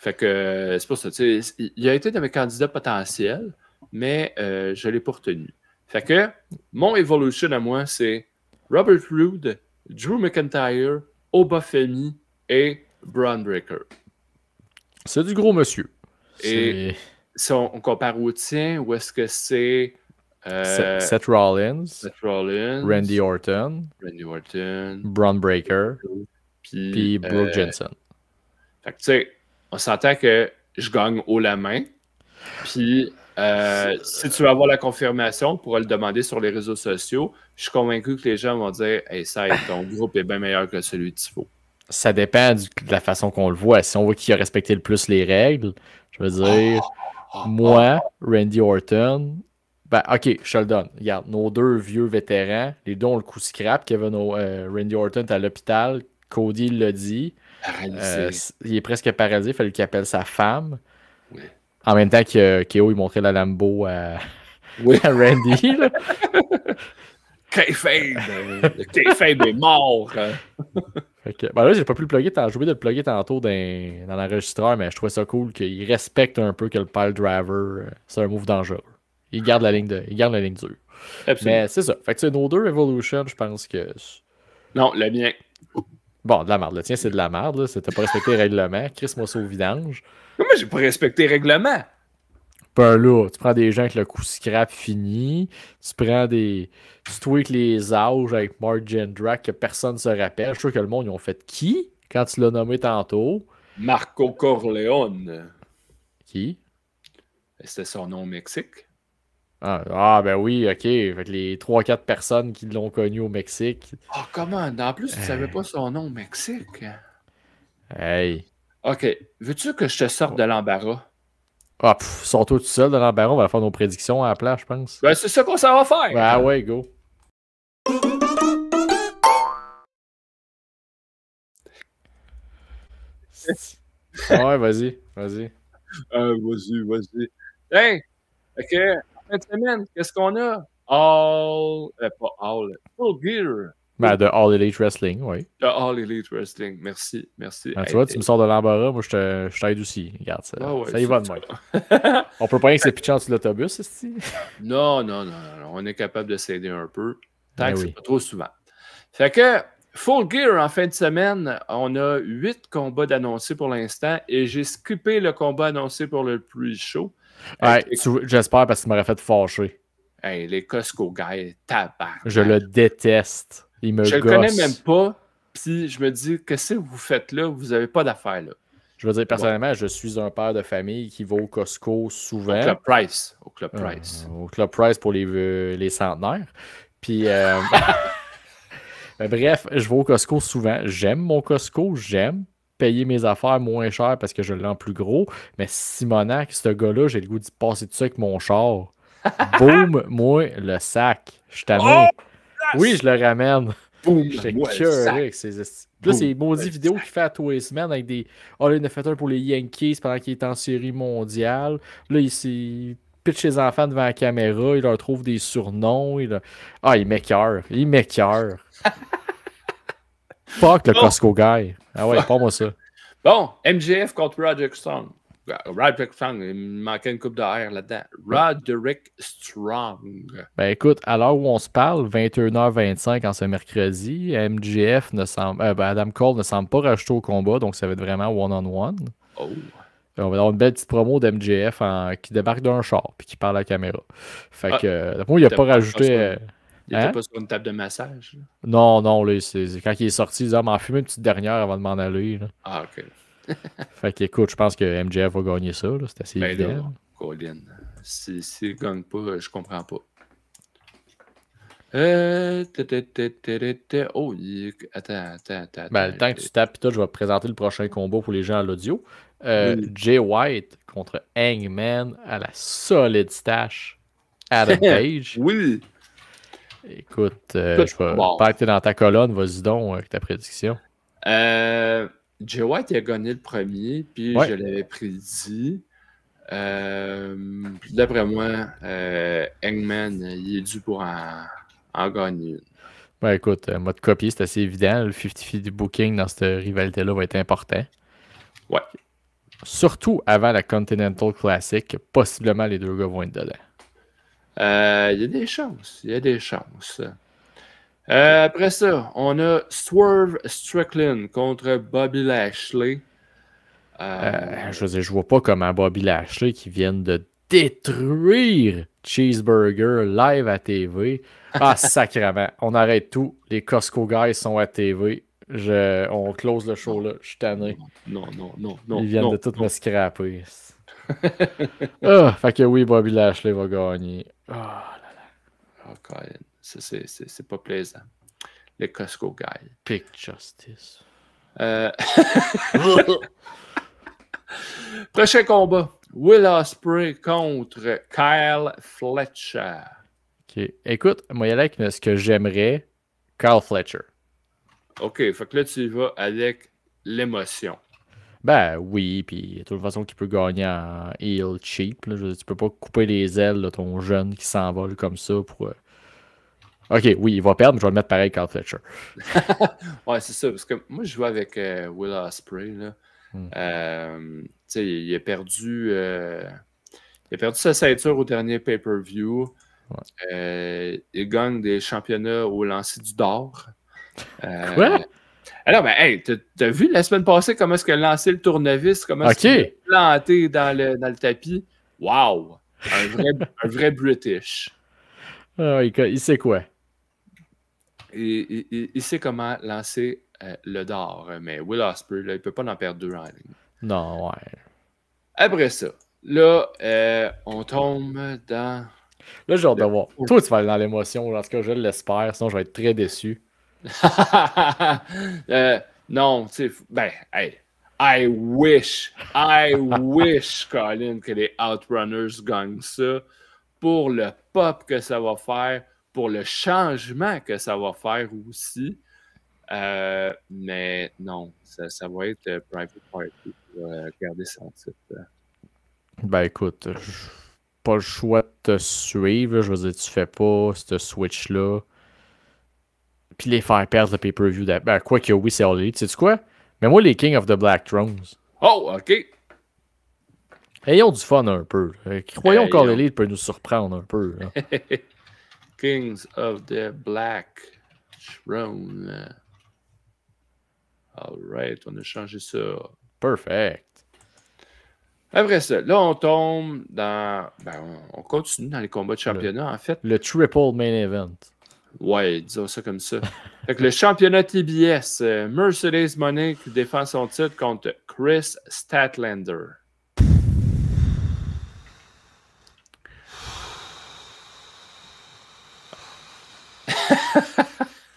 Fait que c'est pour ça. Il a été de mes candidats potentiels, mais je ne l'ai pas retenu. Fait que mon Evolution à moi, c'est Robert Roode, Drew McIntyre, Obafemi et Braun Breaker. C'est du gros monsieur. Et si on compare au tien, où est-ce que c'est Seth Rollins, Randy Orton, Braun Breaker, puis Brooke Jensen. Fait que tu sais, on s'entend que je gagne haut la main. Puis, si tu veux avoir la confirmation, tu pourras le demander sur les réseaux sociaux. Je suis convaincu que les gens vont dire « Hey, ça, ton groupe est bien meilleur que celui de Tifo. » Ça dépend de la façon qu'on le voit. Si on voit qui a respecté le plus les règles, je veux dire, moi, Randy Orton... Ben, OK, je te le donne. Regarde, nos 2 vieux vétérans, les 2 ont le coup scrap. Randy Orton est à l'hôpital. Cody l'a dit. Il est presque paralysé. Il fallait qu'il appelle sa femme. Oui. En même temps que KO, il montrait la Lambo à Randy. Kayfabe! Le Kayfabe est mort! Là, j'ai pas pu le plugger. J'ai oublié de le plugger tantôt dans l'enregistreur, mais je trouvais ça cool qu'il respecte un peu que le pile driver, c'est un move dangereux. Il garde la ligne dure. Absolument. Mais c'est ça. Fait que c'est nos deux Evolution, je pense que. Non, le mien. Bon, de la merde. Le tien, c'est de la merde. T'as pas respecté les règlements. Chris-moi ça au vidange. Comment j'ai pas respecté le règlement? Ben là, tu prends des gens avec le coup scrap fini. Tu prends des. Tu tweaks les âges avec Mark Jindrak que personne ne se rappelle. Je suis sûr que le monde, ils ont fait qui quand tu l'as nommé tantôt? Marco Corleone. Qui? C'était son nom au Mexique. Ah, ben oui, ok. Fait que les 3-4 personnes qui l'ont connu au Mexique. Oh, comment? En plus, tu savais pas son nom au Mexique. Hey. OK. Veux-tu que je te sorte de l'embarras? Ah, sors-toi tout seul de l'embarras. On va faire nos prédictions à la place, je pense. Ben, c'est ça qu'on s'en va faire. Ah ouais, go. Ouais, vas-y. Vas-y. Hey! OK. En fin de semaine, qu'est-ce qu'on a? Pas All. Full Gear. Ben, de All Elite Wrestling, oui. The All Elite Wrestling. Merci. Ben, tu vois, tu me sors de l'embarras, moi je t'aide aussi. Regarde, ça, ouais, ça y va de moi. On peut pas rien que c'est pitcher en dessous de l'autobus, ici. Non. On est capable de s'aider un peu. Tant que c'est pas trop souvent. Fait que, Full Gear, en fin de semaine, on a 8 combats d'annoncés pour l'instant et j'ai skippé le combat annoncé pour le pre-show. Ouais, j'espère parce qu'il m'aurait fait fâcher. Hey, les Costco guys, tabarnak. Je le déteste. Il me gosse. Je le connais même pas. Puis je me dis, qu'est-ce que vous faites là? Vous avez pas d'affaires là. Je veux dire, personnellement, je suis un père de famille qui va au Costco souvent. Au Club Price. Au Club Price pour les centenaires. Puis, bref, je vais au Costco souvent. J'aime mon Costco. J'aime payer mes affaires moins cher parce que je l'ai en plus gros. Mais Simonac, ce gars-là, j'ai le goût d'y passer tout ça avec mon char. Boum, moi, le sac. Je t'amène. Oui, je le ramène. Boum, j'étais cœuré avec ces... Là, c'est maudit vidéo qu'il fait à tous les semaines avec des... Oh, là, il en a fait un pour les Yankees pendant qu'il est en série mondiale. Là, il pitch ses enfants devant la caméra. Il leur trouve des surnoms. Ah, il m'écœure. Fuck le Costco guy. Ah ouais, pas moi ça. Bon, MJF contre Roderick Strong. Roderick Strong, il me manquait une coupe de R là-dedans. Roderick Strong. Ben écoute, à l'heure où on se parle, 21h25 en ce mercredi, MJF ne semble. Adam Cole ne semble pas rajouter au combat, donc ça va être vraiment one-on-one. Oh. On va avoir une belle petite promo d'MJF qui débarque d'un char puis qui parle à la caméra. Fait que, moi, il n'a pas rajouté. Il n'était pas sur une table de massage. Là. Non, là, quand il est sorti, il m'en fumer une petite dernière avant de m'en aller. Là. Ah, ok. Fait que, écoute, je pense que MJF va gagner ça. C'est assez évident. Là, Colin, s'il ne gagne pas, je comprends pas. Oh, attends. Ben, le temps que tu tapes, puis je vais présenter le prochain combat pour les gens à l'audio. Jay White contre Hangman à la solide stash. Adam Page. Oui. Écoute, je vais pas que t'es dans ta colonne, vas-y donc avec ta prédiction. Jay White il a gagné le premier, puis je l'avais prédit. D'après moi, Hangman, il est dû pour en gagner une. Ben écoute, moi de copier, c'est assez évident. Le 50-50 du booking dans cette rivalité-là va être important. Ouais. Surtout avant la Continental Classic, possiblement les deux gars vont être dedans. Il y a des chances. Après ça, on a Swerve Strickland contre Bobby Lashley. Je veux dire, je vois pas comment Bobby Lashley qui viennent de détruire Cheeseburger live à TV. Ah, sacrément. On arrête tout. Les Costco guys sont à TV. On close le show là. Je suis tanné. Non. Ils viennent de tout me scraper. Fait que oui, Bobby Lashley va gagner. Oh là là. Oh, Colin. C'est pas plaisant. Les Costco guys. Pick Justice. Prochain combat. Will Ospreay contre Kyle Fletcher. OK. Écoute, moi, il y a là ce que j'aimerais, Kyle Fletcher. OK, fait que là, tu y vas avec l'émotion. Ben oui, puis de toute façon qu'il peut gagner en heel cheap. Là. Tu peux pas couper les ailes de ton jeune qui s'envole comme ça pour... OK, oui, il va perdre, mais je vais le mettre pareil Kyle Fletcher. Ouais, c'est ça, parce que moi, je joue avec Will Ospreay, là. Il a perdu sa ceinture au dernier pay-per-view. Il gagne des championnats au lancer du d'or. Quoi? Alors, ben, hey, t'as vu la semaine passée comment est-ce qu'il a lancé le tournevis, comment est-ce qu'il a planté dans le tapis? Wow! Un vrai British. Il sait quoi? Il sait comment lancer le d'or, mais Will Ospreay, là, il ne peut pas en perdre 2 en ligne. Non, ouais. Après ça, là, on tombe dans... Là, j'ai hâte de voir. Toi, tu vas aller dans l'émotion. En tout cas, je l'espère. Sinon, je vais être très déçu. Non, tu sais, ben, hey, I wish, Colin, que les Outrunners gagnent ça pour le pop que ça va faire, pour le changement que ça va faire aussi. Mais non, ça va être Private Party pour garder son titre. Ben écoute, pas le choix de te suivre. Là. Je veux dire, tu fais pas ce switch-là. Puis les faire perdre le pay-per-view. Ben, quoi que oui, c'est All Elite. Sais-tu quoi? Mais moi, les King of the Black Thrones. Oh, OK. Ayons du fun un peu. Croyons qu'All Elite peut nous surprendre un peu. Kings of the Black Throne. Alright, on a changé ça. Perfect. Après ça, là, on tombe dans... Ben, on continue dans les combats de championnat, en fait. Le triple main event. Ouais, disons ça comme ça. Fait que le championnat TBS, Mercedes Moné qui défend son titre contre Chris Statlander.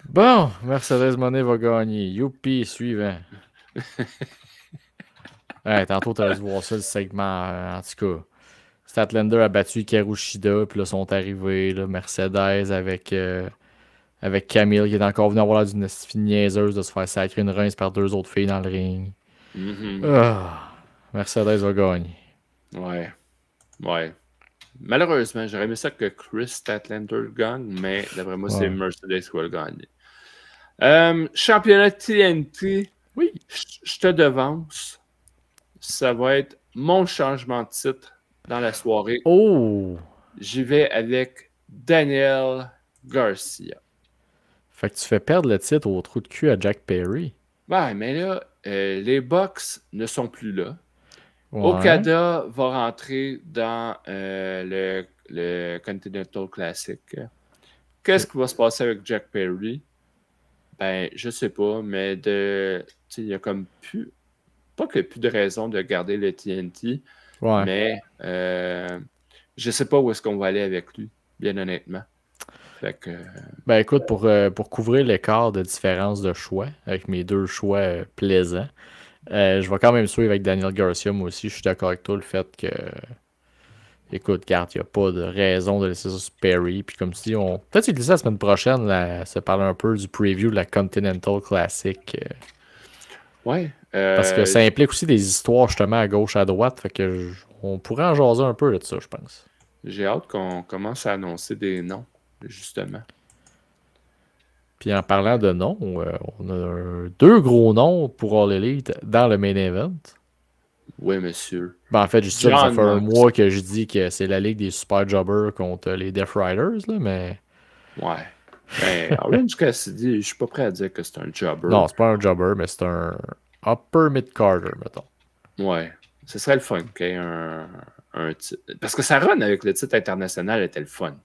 Bon, Mercedes Moné va gagner. Youpi, suivant. Ouais, tantôt, tu as dû voir ça, le segment. En tout cas, Statlander a battu Karushida, puis là, sont arrivés là, Mercedes avec Camille, qui est encore venu avoir l'air d'une fille niaiseuse de se faire sacrer une rince par 2 autres filles dans le ring. Mercedes va gagner. Ouais. Malheureusement, j'aurais aimé ça que Chris Statlander gagne, mais d'après moi, c'est Mercedes qui va le gagner. Championnat TNT. Oui. Je te devance. Ça va être mon changement de titre dans la soirée. Oh! J'y vais avec Daniel Garcia. Fait que tu fais perdre le titre au trou de cul à Jack Perry. Ouais, mais là, les Bucks ne sont plus là. Ouais. Okada va rentrer dans le Continental Classic. Qu'est-ce qui va se passer avec Jack Perry? Ben, je sais pas, mais il y a comme plus... Pas que plus de raison de garder le TNT, mais je sais pas où est-ce qu'on va aller avec lui, bien honnêtement. Fait que... Ben écoute, pour couvrir l'écart de différence de choix, avec mes 2 choix plaisants, je vais quand même suivre avec Daniel Garcia, moi aussi. Je suis d'accord avec toi, le fait que... Écoute, garde, il n'y a pas de raison de laisser ça sur Perry. Puis comme si on... Peut-être utiliser ça la semaine prochaine, là, se parler un peu du preview de la Continental Classic. Ouais. Parce que ça implique aussi des histoires justement à gauche, à droite. Fait que on pourrait en jaser un peu de ça, je pense. J'ai hâte qu'on commence à annoncer des noms, justement. Puis en parlant de noms, on a 2 gros noms pour All Elite dans le main event. Oui, monsieur. Ben, en fait, juste ça fait un mois que je dis que c'est la ligue des super jobbers contre les Death Riders, là, mais... Ouais. Ben, Orange Cassidy, je suis pas prêt à dire que c'est un jobber. Non, c'est pas un jobber, mais c'est un upper mid-carder, mettons. Ouais. Ce serait le fun qu'il y ait un titre. Parce que sa run avec le titre international était le fun.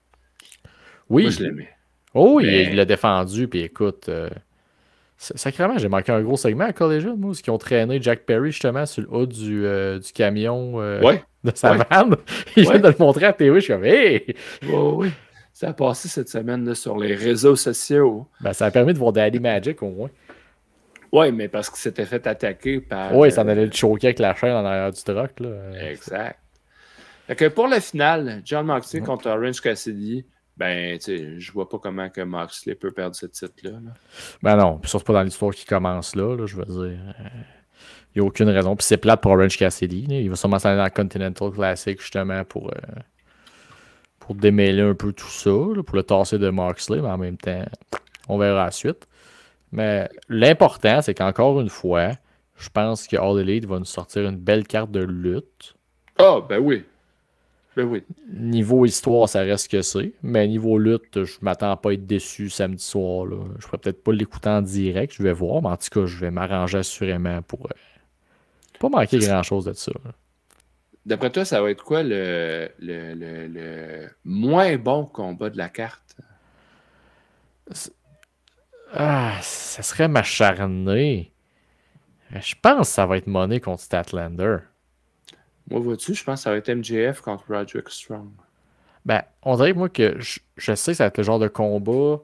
Oui. Moi, je l'aimais. Oh, mais... il l'a défendu, puis écoute... Sacrément, j'ai manqué un gros segment à Collision, moi, qui ont traîné Jack Perry justement sur le haut du camion de sa vanne. Il vient de le montrer à TV, je suis comme hey! Oui. Ça a passé cette semaine là, sur les réseaux sociaux. Ben, ça a permis de voir Daddy Magic au moins. Oui, mais parce qu'il s'était fait attaquer par... Oui, ça en allait le choquer avec la chaîne en arrière du truck. Là. Exact. Fait que pour la finale, John Moxley contre Orange Cassidy, ben, tu sais, je vois pas comment que Moxley peut perdre ce titre-là. Là. Ben non, puis surtout pas dans l'histoire qui commence là, je veux dire. Il n'y a aucune raison. Puis c'est plate pour Orange Cassidy. Là. Il va sûrement s'en aller dans le Continental Classic justement pour démêler un peu tout ça, là, pour le tasser de Moxley, mais en même temps, on verra la suite. Mais l'important, c'est qu'encore une fois, je pense que All Elite va nous sortir une belle carte de lutte. Ah, ben oui. Ben oui. Niveau histoire, ça reste que c'est. Mais niveau lutte, je m'attends pas à être déçu samedi soir. Là. Je pourrais peut-être pas l'écouter en direct, je vais voir. Mais en tout cas, je vais m'arranger assurément pour pas manquer grand-chose de ça. Là. D'après toi, ça va être quoi le moins bon combat de la carte? Ça serait m'acharner. Je pense que ça va être Money contre Statlander. Moi, vois-tu, je pense que ça va être MJF contre Roderick Strong. Ben, on dirait que moi que je sais que ça va être le genre de combat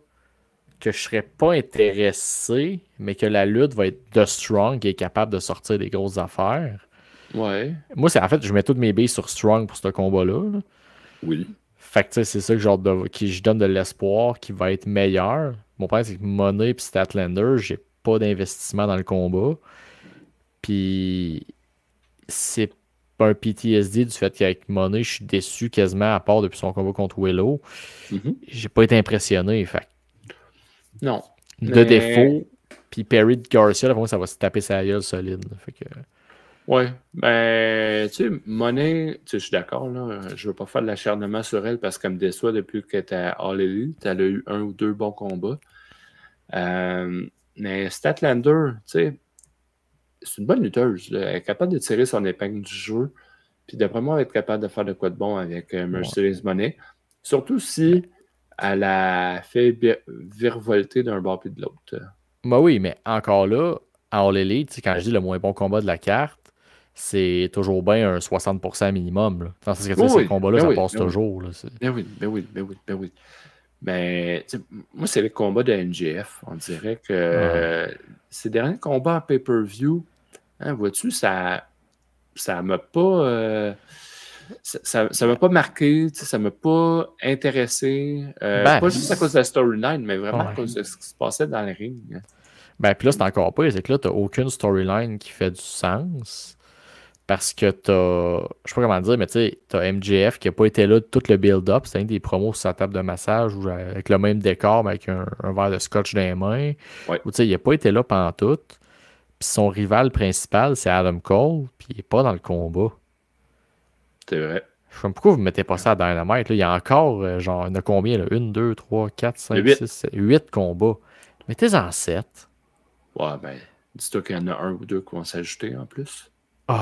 que je serais pas intéressé, mais que la lutte va être de Strong qui est capable de sortir des grosses affaires. Ouais. Moi, en fait, je mets toutes mes billes sur Strong pour ce combat-là. Là. Oui. Fait que tu sais, c'est ça que je donne de l'espoir qui va être meilleur. Mon problème, c'est que Money et Statlander, j'ai pas d'investissement dans le combat. Puis c'est pas un PTSD du fait qu'avec Money, je suis déçu quasiment à part depuis son combat contre Willow. J'ai pas été impressionné. Fait non. De défaut, puis Perry Garcia, là, pour moi, ça va se taper sa gueule solide. Fait que... Ouais, ben, tu sais, Monet, tu sais, je suis d'accord, là, je veux pas faire de l'acharnement sur elle parce qu'elle me déçoit depuis qu'elle était à All Elite. Elle a eu 1 ou 2 bons combats. Mais Statlander, tu sais, c'est une bonne lutteuse. Là. Elle est capable de tirer son épingle du jeu. Puis d'après moi, elle va être capable de faire de quoi de bon avec Mercedes Monet. Surtout si elle a fait virevolter d'un bord puis de l'autre. Bah oui, mais encore là, à All Elite, quand je dis le moins bon combat de la carte, c'est toujours bien un 60% minimum. Là. Dans ce cas, ces combats-là, ça passe toujours. Là, ben oui. Mais moi, c'est le combat de NGF. On dirait que ces derniers combats en pay-per-view, hein, vois-tu, ça m'a pas... ça m'a pas marqué, ça m'a pas intéressé. Pas juste à cause de la storyline, mais vraiment à cause de ce qui se passait dans le ring. Ben, puis là, c'est encore pire, c'est que là, t'as aucune storyline qui fait du sens. Parce que je sais pas comment dire, mais tu sais, t'as MJF qui a pas été là de tout le build-up. C'était un des promos sur sa table de massage avec le même décor, mais avec un verre de scotch dans les mains. Ouais. Ou tu sais, il a pas été là pendant tout. Puis son rival principal, c'est Adam Cole, puis il est pas dans le combat. C'est vrai. Je sais pas pourquoi vous ne mettez pas ça à Dynamite. Là. Il y a encore, genre, il y en a combien là? 1, 2, 3, 4, 5, 6, 7, 8 combats. Mettez-en 7. Ouais, ben, dis-toi qu'il y en a 1 ou 2 qui vont s'ajouter en plus. Ben,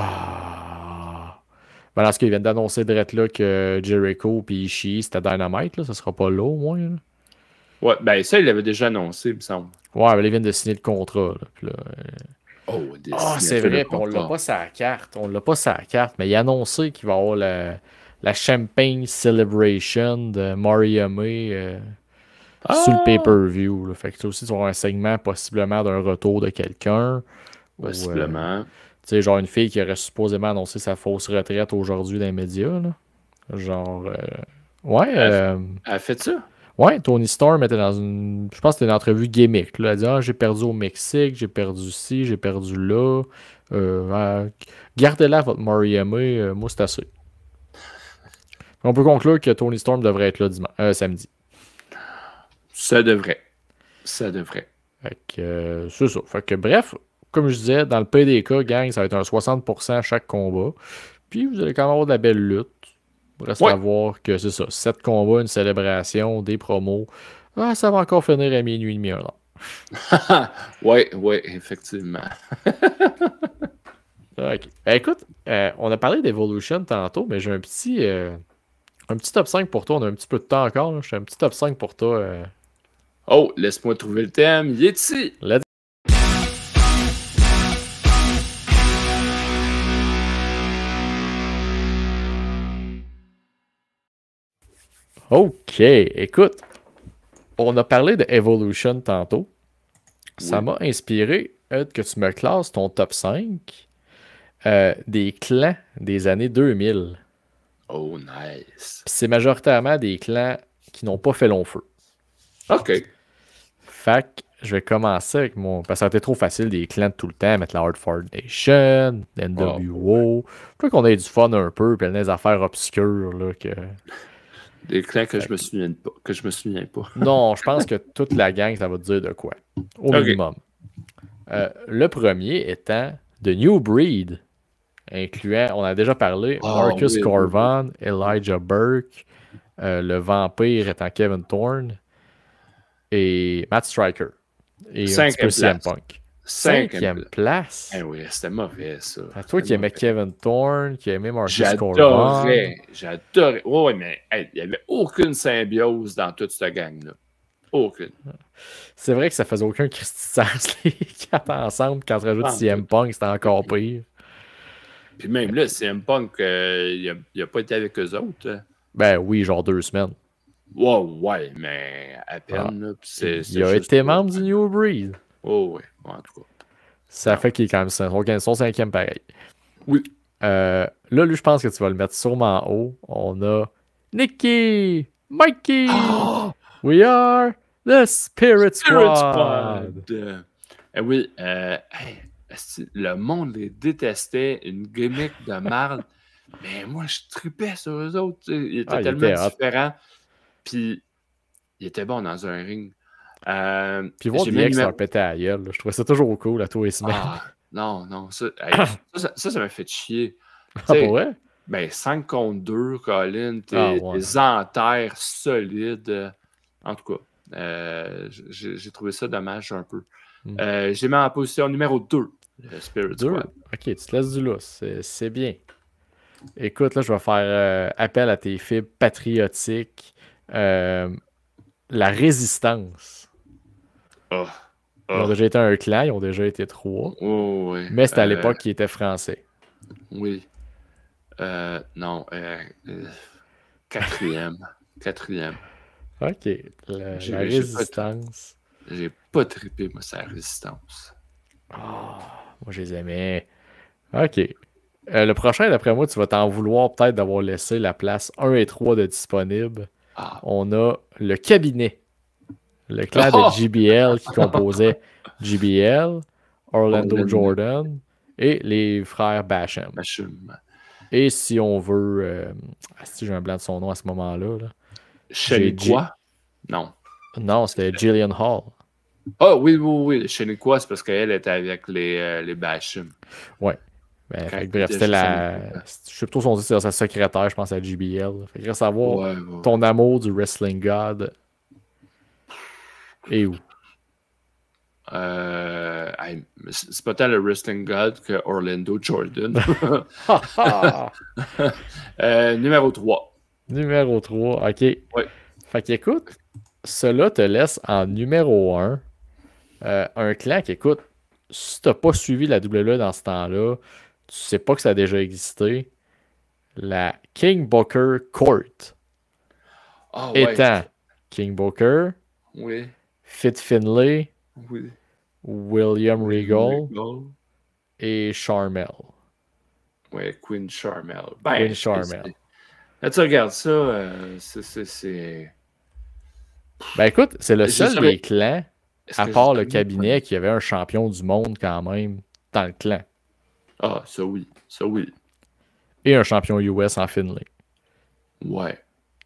dans ce qu'ils viennent d'annoncer direct là que Jericho et Ishii, c'était Dynamite, là. Ça sera pas là au moins. Là. Ouais, ben ça, il l'avait déjà annoncé, il me semble. Ouais, ben, ils viennent de signer le contrat. Là. Puis là, c'est vrai, puis on l'a pas sur la carte. On l'a pas sur la carte, mais il a annoncé qu'il va y avoir la Champagne Celebration de Mariamé sur le pay-per-view. Là. Fait que ça aussi, tu vas avoir un segment possiblement d'un retour de quelqu'un. Possiblement. Tu sais, genre une fille qui aurait supposément annoncé sa fausse retraite aujourd'hui dans les médias. Là. Genre. Elle a fait ça? Ouais, Tony Storm était dans une. Je pense que c'était une entrevue gimmick. Là. Elle a dit j'ai perdu au Mexique, j'ai perdu ci, j'ai perdu là. Gardez-la, votre Mariamé. Moi, c'est assez. On peut conclure que Tony Storm devrait être là samedi. Ça devrait. Fait que, c'est ça. Fait que, bref, comme je disais, dans le PDK, gang, ça va être un 60% à chaque combat. Puis vous allez quand même avoir de la belle lutte. Reste à voir que c'est ça. 7 combats, une célébration, des promos. Ça va encore finir à minuit et demi, 1h. Oui, effectivement. OK. Écoute, on a parlé d'Evolution tantôt, mais j'ai un petit top 5 pour toi. On a un petit peu de temps encore. J'ai un petit top 5 pour toi. Oh, laisse-moi trouver le thème. Il est ici. Let's OK, écoute, on a parlé de Evolution tantôt. Ça m'a inspiré que tu me classes ton top 5 des clans des années 2000. Oh, nice. Puis c'est majoritairement des clans qui n'ont pas fait long feu. OK. Fait que je vais commencer avec mon... Parce que ça a été trop facile des clans de tout le temps, mettre la Hard Foundation, NWO. Faut qu'on ait du fun un peu, puis des affaires obscures là, que... Des clans que je me souviens pas. Non, je pense que toute la gang, ça va te dire de quoi. Au minimum. Le premier étant The New Breed. incluant, on a déjà parlé, Ah, Marcus oui, oui, Corvan, Elijah Burke, le vampire étant Kevin Thorne et Matt Striker. Et un petit peu CM Punk. Cinquième place. Eh oui, c'était mauvais, ça. À toi qui aimais Kevin Thorne, qui aimait Marcus Corvan. J'adorais. Ouais, mais il n'y avait aucune symbiose dans toute cette gang-là. Aucune. C'est vrai que ça faisait aucun Christy sens les quatre ensemble. Quand tu rajoutes CM Punk, c'était encore pire. Puis même là, CM Punk, il n'a pas été avec eux autres. Ben oui, genre 2 semaines. Ouais, mais à peine. Là, il a été membre du New Breed. Oh, ouais, en tout cas. Ça fait qu'il est quand même son cinquième pareil. Oui. Là, lui, je pense que tu vas le mettre sûrement en haut. On a Nikki, Mikey, we are the Spirit Squad. Oui, le monde les détestait, une gimmick de marde. Mais moi, je tripais sur eux autres. Ils étaient tellement différents. Puis, ils étaient bons dans un ring. Puis voir DX leur péter à la gueule, je trouvais ça toujours cool à tous les semaines. Non, ça m'a fait chier. Ah, pour vrai? Ben, 5 contre 2, Colin, des enterres solides. En tout cas, j'ai trouvé ça dommage un peu. J'ai mis en position numéro 2, le Spirit Squad. Ok, tu te laisses du lousse, c'est bien. Écoute, là, je vais faire appel à tes fibres patriotiques. La Résistance. Ils ont déjà été un clan, ils ont déjà été 3. Oui. Mais c'était à l'époque qu'ils étaient français. Oui. Non. Quatrième. Ok. La Résistance. J'ai pas trippé, moi, c'est la Résistance. Moi, je les aimais. Ok. Le prochain, d'après moi, tu vas t'en vouloir peut-être d'avoir laissé la place 1 et 3 de disponible. On a le cabinet. Le clan de JBL qui composait JBL, Orlando Jordan et les frères Basham. Et si on veut... si j'ai un blanc de son nom à ce moment-là. Shaniqua? Non. Non, c'était Jillian Hall. Ah oui. Shaniqua, c'est parce qu'elle était avec les Basham. Ouais. Bref, c'était je sais plutôt son titre, c'est sa secrétaire, je pense à JBL. Fait que savoir ton amour du Wrestling God. Et où? C'est pas tant le Wrestling God que Orlando Jordan. Numéro 3. Numéro 3, ok. Ouais. Fait qu'écoute, cela te laisse en numéro 1 un clan qui, écoute, si t'as pas suivi la WWE dans ce temps-là, tu sais pas que ça a déjà existé. La King Booker Court. Étant King Booker, Fit Finlay, William Regal et Sharmell. Ouais, Queen Sharmell. Queen Sharmell. Là, tu regardes ça, c'est... Ben écoute, c'est le seul des clans, à part le cabinet, qui avait un champion du monde quand même dans le clan. Ah, ça oui. Et un champion US en Finlay. Ouais.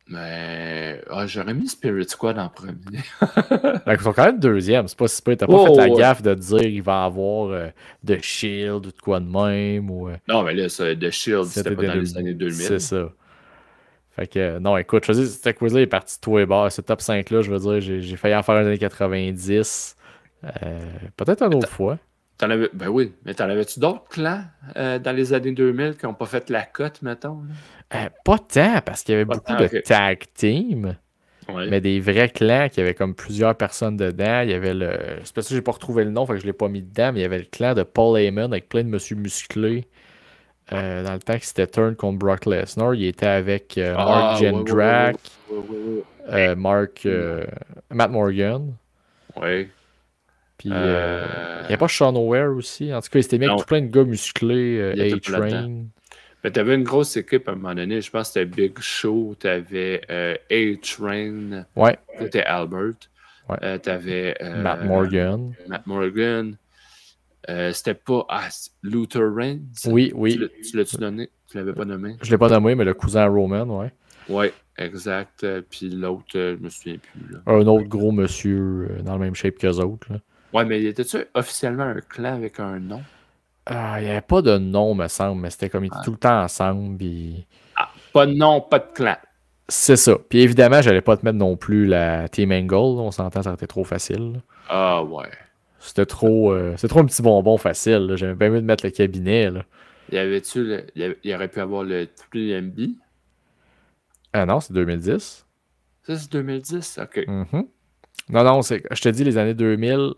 Mais j'aurais mis Spirit Squad en premier. Ils sont quand même deuxième. C'est pas si peu. T'as pas fait la gaffe de dire qu'il va avoir The Shield ou de quoi de même. Ou, non, mais là, ça, The Shield, c'était pas dans les années 2000. C'est ça. Fait que, non, écoute, je veux dire, cette quiz-là est parti de tous les bords. Ce top 5-là, je veux dire, j'ai failli en faire un années 90. Peut-être une autre fois. Ben oui, mais t'en avais-tu d'autres clans dans les années 2000 qui n'ont pas fait la cote, mettons? Pas tant, parce qu'il y avait beaucoup de tag team, mais des vrais clans qui avaient comme plusieurs personnes dedans. Il y avait le... C'est parce que j'ai pas retrouvé le nom, fait que je l'ai pas mis dedans, mais il y avait le clan de Paul Heyman avec plein de monsieur musclés. Dans le temps que c'était Turn contre Brock Lesnar, il était avec Mark Jindrak, Matt Morgan. Oui. Puis, il n'y a pas Sean O'Hare aussi. En tout cas, il s'était mis avec tout plein de gars musclés, A-Train. Mais tu avais une grosse équipe à un moment donné. Je pense que c'était Big Show, tu avais A-Train, tu étais Albert, tu avais Matt Morgan. C'était pas Luther Reigns. Oui. Tu l'as-tu donné? Tu l'avais pas nommé? Je l'ai pas nommé, mais le cousin Roman, ouais. Oui, exact. Puis l'autre, je me souviens plus. Là. Un autre gros monsieur dans le même shape qu'eux autres. Là. Ouais, mais était-tu officiellement un clan avec un nom? Il n'y avait pas de nom, me semble, mais c'était comme ils étaient tout le temps ensemble. Puis... Ah, pas de nom, pas de clan. C'est ça. Puis évidemment, j'allais pas te mettre non plus la Team Angle. On s'entend, ça aurait été trop facile. Là. Ah ouais. C'était trop un petit bonbon facile. J'aimais bien mieux de mettre le cabinet. Là. Il aurait pu avoir le WMB. Ah non, c'est 2010. Ça, c'est 2010? OK. Mm-hmm. Non, je te dis, les années 2000,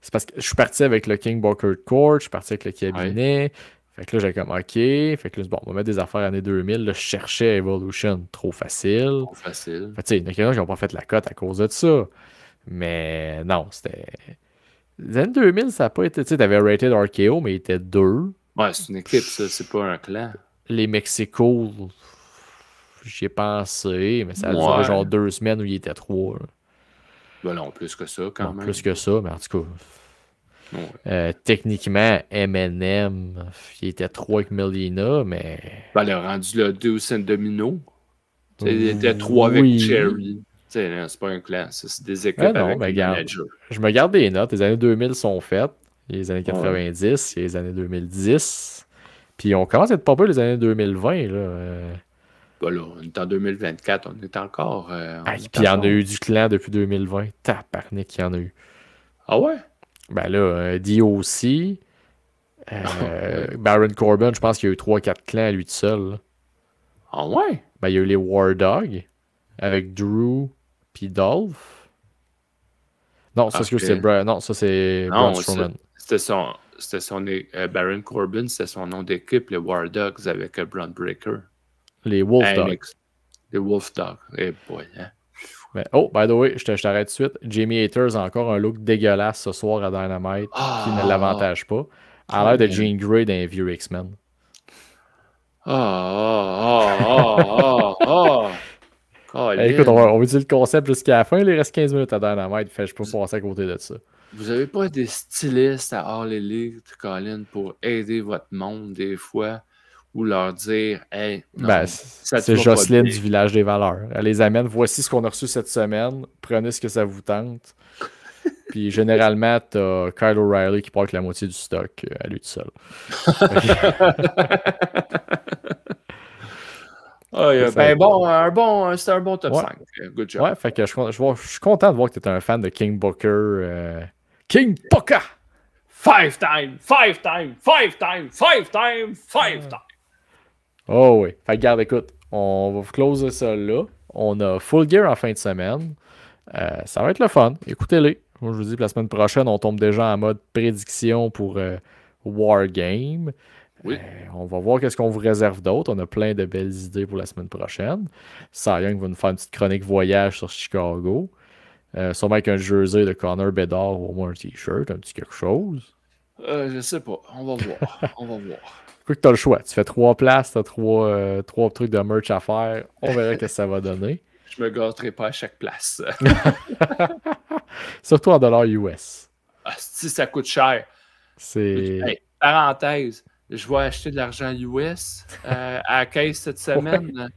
c'est parce que je suis parti avec le King Booker Court, je suis parti avec le cabinet. Ouais. Fait que là, j'ai comme OK. Fait que là, bon, on va mettre des affaires années 2000. Là, je cherchais Evolution. Trop facile. Trop facile. Fait que, tu sais, il y en a qui n'ont pas fait la cote à cause de ça. Mais non, c'était. Les années 2000, ça n'a pas été. Tu sais, t'avais Rated RKO, mais il était 2. Ouais, c'est une équipe, ça. C'est pas un clan. Les Mexico, j'y ai pensé, mais ça a duré genre 2 semaines où il était 3. Ben non, plus que ça, quand même. Plus que ça, mais en tout cas. Ouais. Techniquement, M&M, il était 3 avec Melina, mais. Ben, elle a rendu le 2 au San Domino. Il était 3 avec Cherry. C'est pas un clan, c'est des équipes avec des managers. Je me garde des notes. Les années 2000 sont faites. Les années 90, les années 2010. Puis on commence à être pas peu les années 2020. Là. Ben là, on est en 2024, on est encore. Puis il y en a eu du clan depuis 2020. Tabarnak, il y en a eu. Ah ouais? Ben là, DOC, Baron Corbin, je pense qu'il y a eu 3-4 clans à lui tout seul. Là. Ah ouais? Ben il y a eu les War Dogs avec Drew puis Dolph. Non, ça c'est Braun Strowman. C'était son Baron Corbin, c'était son nom d'équipe, les War Dogs avec Braun Breaker. Les Wolf Dogs. Les Wolf Dogs. Eh boy, hein? Ben, oh, by the way, je t'arrête tout de suite. Jamie Hayters a encore un look dégueulasse ce soir à Dynamite qui ne l'avantage pas. À l'air de Jean Grey d'un vieux X-Men. Écoute, on va dire le concept jusqu'à la fin. Il reste 15 minutes à Dynamite. Fait, je peux passer à côté de ça. Vous avez pas des stylistes à All Elite, Colin, pour aider votre monde des fois ou leur dire hey, non, ben, c'est Jocelyne du Village des Valeurs. Elle les amène. Voici ce qu'on a reçu cette semaine. Prenez ce que ça vous tente. Puis généralement, t'as Kyle O'Reilly qui part avec la moitié du stock à lui tout seul. Ben bon, c'était un bon top 5. Good job. Ouais, fait que je suis content de voir que tu es un fan de King Booker. King Booker! 5 times! Oh oui. Fait que garde, écoute, on va closer ça là. On a Full Gear en fin de semaine. Ça va être le fun. Écoutez-les. Moi, je vous dis que la semaine prochaine, on tombe déjà en mode prédiction pour Wargame. Oui. On va voir qu'est-ce qu'on vous réserve d'autre. On a plein de belles idées pour la semaine prochaine. Cy Young va nous faire une petite chronique voyage sur Chicago. Sûrement avec un jersey de Connor Bedard ou au moins un t-shirt, un petit quelque chose. Je sais pas. On va voir. Écoute, tu as le choix. Tu fais 3 places, tu as 3 trucs de merch à faire. On verra ce que ça va donner. Je me gâterai pas à chaque place. Surtout en dollars US. Si ça coûte cher. Hey, parenthèse, je vais acheter de l'argent US à la caisse cette semaine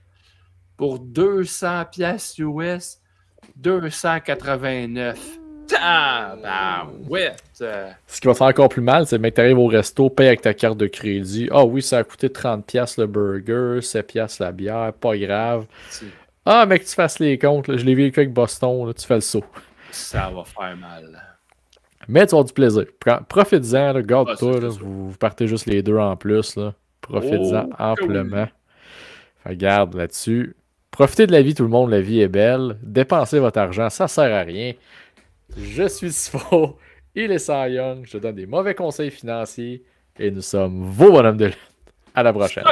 pour 200 piastres US, 289. Ouais. Ce qui va faire encore plus mal, c'est que tu arrives au resto, paye avec ta carte de crédit. Ah oui, ça a coûté 30$ le burger, 7$ la bière, pas grave. Ah, mec, tu fasses les comptes. Là, je l'ai vécu avec Boston, là, tu fais le saut. Ça va faire mal. Mais tu vas avoir du plaisir. Profite-en, garde-toi. Vous partez juste les deux en plus. Profite-en amplement. Oui. Fait, garde là-dessus. Profitez de la vie, tout le monde. La vie est belle. Dépensez votre argent, ça sert à rien. Je suis Sifo. Il est Cy Young. Je donne des mauvais conseils financiers. Et nous sommes vos bonhommes de lutte. À la prochaine.